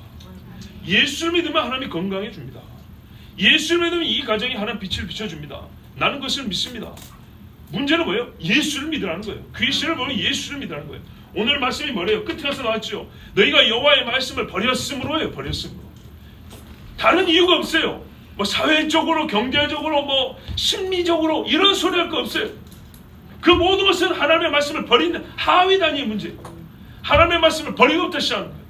예수를 믿으면 하나님이 건강해 줍니다. 예수를 믿으면 이 가정이 하나님 빛을 비춰줍니다. 나는 그것을 믿습니다. 문제는 뭐예요? 예수를 믿으라는 거예요. 귀신을 보면 예수를 믿으라는 거예요. 오늘 말씀이 뭐래요? 끝에 가서 나왔죠. 너희가 여호와의 말씀을 버렸으므로예요. 버렸으므로. 다른 이유가 없어요. 뭐 사회적으로, 경제적으로, 뭐 심리적으로 이런 소리 할 거 없어요. 그 모든 것은 하나님의 말씀을 버리는 하위 단위의 문제. 하나님의 말씀을 버리는 것부터 시작하는 거예요.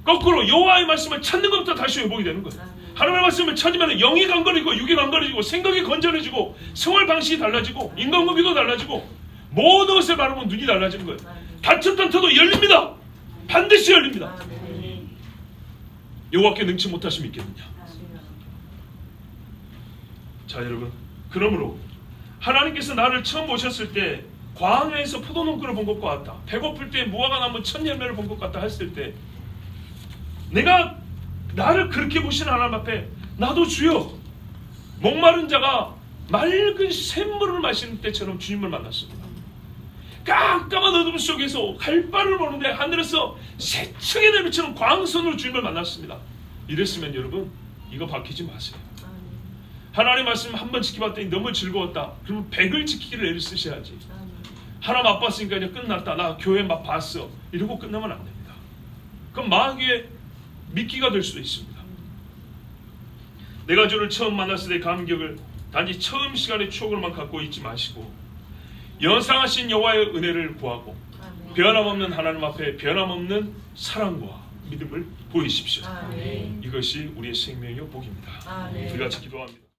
거꾸로 여호와의 말씀을 찾는 것부터 다시 회복이 되는 거예요. 하나님의 말씀을 찾으면 영이 강건해지고 육이 강건해지고 생각이 건전해지고 생활 방식이 달라지고 인간관계도 달라지고 모든 것을 바라보면 눈이 달라지는 거예요. 닫혔던 터도 열립니다. 반드시 열립니다. 여호와께 능치 못하심이 있겠느냐. 자 여러분, 그러므로 하나님께서 나를 처음 오셨을 때 광야에서 포도농구를 본 것과 같다. 배고플 때 무화과 나무 첫 열매를 본 것 같다 했을 때 내가 나를 그렇게 보시는 하나님 앞에 나도 주여 목마른 자가 맑은 샘물을 마시는 때처럼 주님을 만났습니다. 깜깜한 어둠 속에서 갈바를 보는데 하늘에서 새층의 내비처럼 광선으로 주님을 만났습니다. 이랬으면 여러분 이거 바뀌지 마세요. 하나님 말씀 한 번 지켜봤더니 너무 즐거웠다. 그러면 100을 지키기를 애를 쓰셔야지. 하나 맛봤으니까 이제 끝났다. 나 교회 맛 봤어. 이러고 끝나면 안 됩니다. 그럼 마귀의 미끼가 될 수도 있습니다. 내가 주를 처음 만났을 때 감격을 단지 처음 시간의 추억으로만 갖고 있지 마시고 연상하신 여호와의 은혜를 구하고 아멘. 변함없는 하나님 앞에 변함없는 사랑과 믿음을 보이십시오. 아멘. 이것이 우리의 생명의 복입니다. 아멘. 우리 같이 기도합니다.